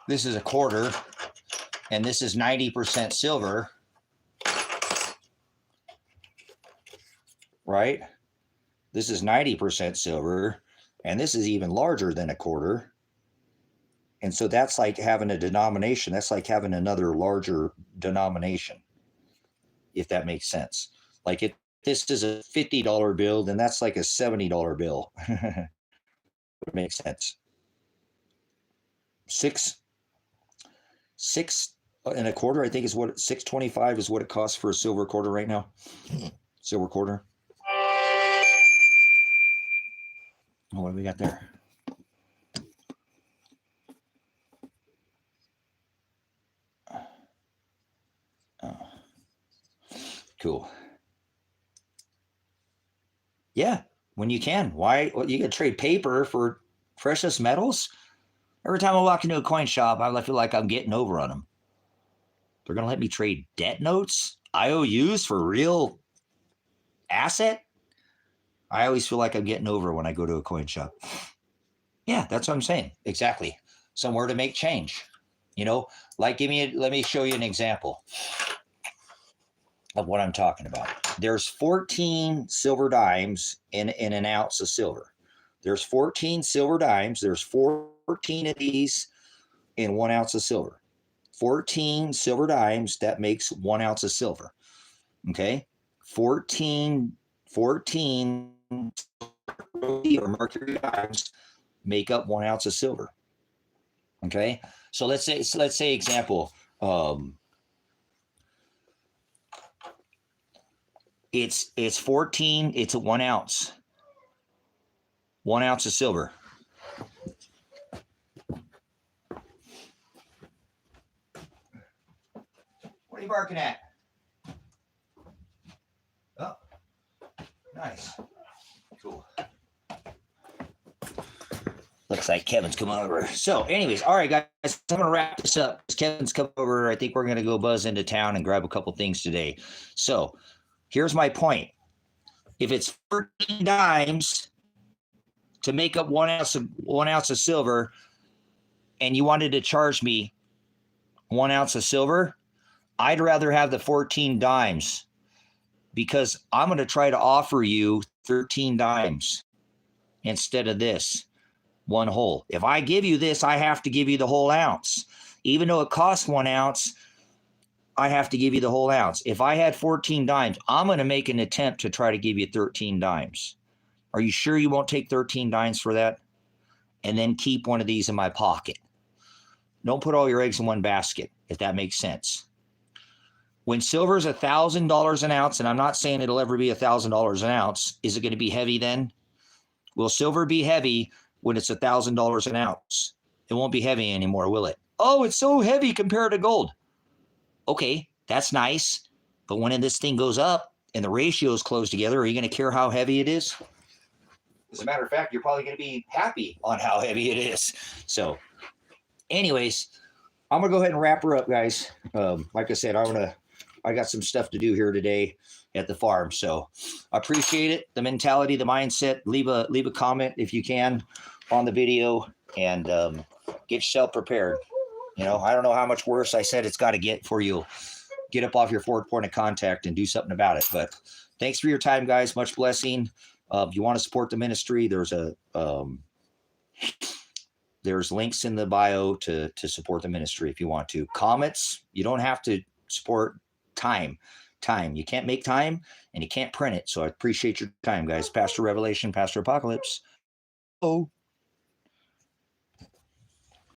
This is a quarter, and this is 90% silver, right? This is 90% silver, and this is even larger than a quarter. And so that's like having a denomination. That's like having another larger denomination, if that makes sense. Like if this is a $50 bill, then that's like a $70 bill. It makes sense. Six and a quarter, I think, is what $6.25 is what it costs for a silver quarter right now. Silver quarter. Oh, what do we got there? Oh. Cool. Yeah, when you can. Why? Well, you can trade paper for precious metals. Every time I walk into a coin shop, I feel like I'm getting over on them. They're going to let me trade debt notes, IOUs for real asset. I always feel like I'm getting over when I go to a coin shop. Yeah, that's what I'm saying. Exactly. Somewhere to make change. Like let me show you an example of what I'm talking about. There's 14 silver dimes in an ounce of silver. There's 14 silver dimes. There's 14 of these in 1 ounce of silver. 14 silver dimes, that makes 1 ounce of silver. Okay? 14 or mercury dimes make up 1 ounce of silver. Okay? So let's say example, it's 14, it's a 1 ounce. 1 ounce of silver. What are you barking at? Oh, nice. Cool. Looks like Kevin's come over. So anyways, all right, guys, I'm going to wrap this up. Kevin's come over. I think we're going to go buzz into town and grab a couple things today. So here's my point. If it's 13 dimes to make up 1 ounce of silver, and you wanted to charge me 1 ounce of silver, I'd rather have the 14 dimes because I'm going to try to offer you 13 dimes instead of this one whole. If I give you this, I have to give you the whole ounce. Even though it costs 1 ounce, I have to give you the whole ounce. If I had 14 dimes, I'm going to make an attempt to try to give you 13 dimes. Are you sure you won't take 13 dimes for that? And then keep one of these in my pocket. Don't put all your eggs in one basket, if that makes sense. When silver is $1,000 an ounce, and I'm not saying it'll ever be $1,000 an ounce, is it going to be heavy then? Will silver be heavy when it's $1,000 an ounce? It won't be heavy anymore, will it? Oh, it's so heavy compared to gold. Okay, that's nice. But when this thing goes up and the ratios close together, are you going to care how heavy it is? As a matter of fact, you're probably going to be happy on how heavy it is. So anyways, I'm going to go ahead and wrap her up, guys. Like I said, I got some stuff to do here today at the farm. So I appreciate it. The mentality, the mindset. Leave a comment if you can on the video, and get yourself prepared. You know, I don't know how much worse I said it's got to get before you get up off your forward point of contact and do something about it. But thanks for your time, guys. Much blessing. If you want to support the ministry, there's links in the bio to support the ministry if you want to. Comments, you don't have to support time. You can't make time and you can't print it. So I appreciate your time, guys. Pastor Revelation, Pastor Apocalypse. Oh.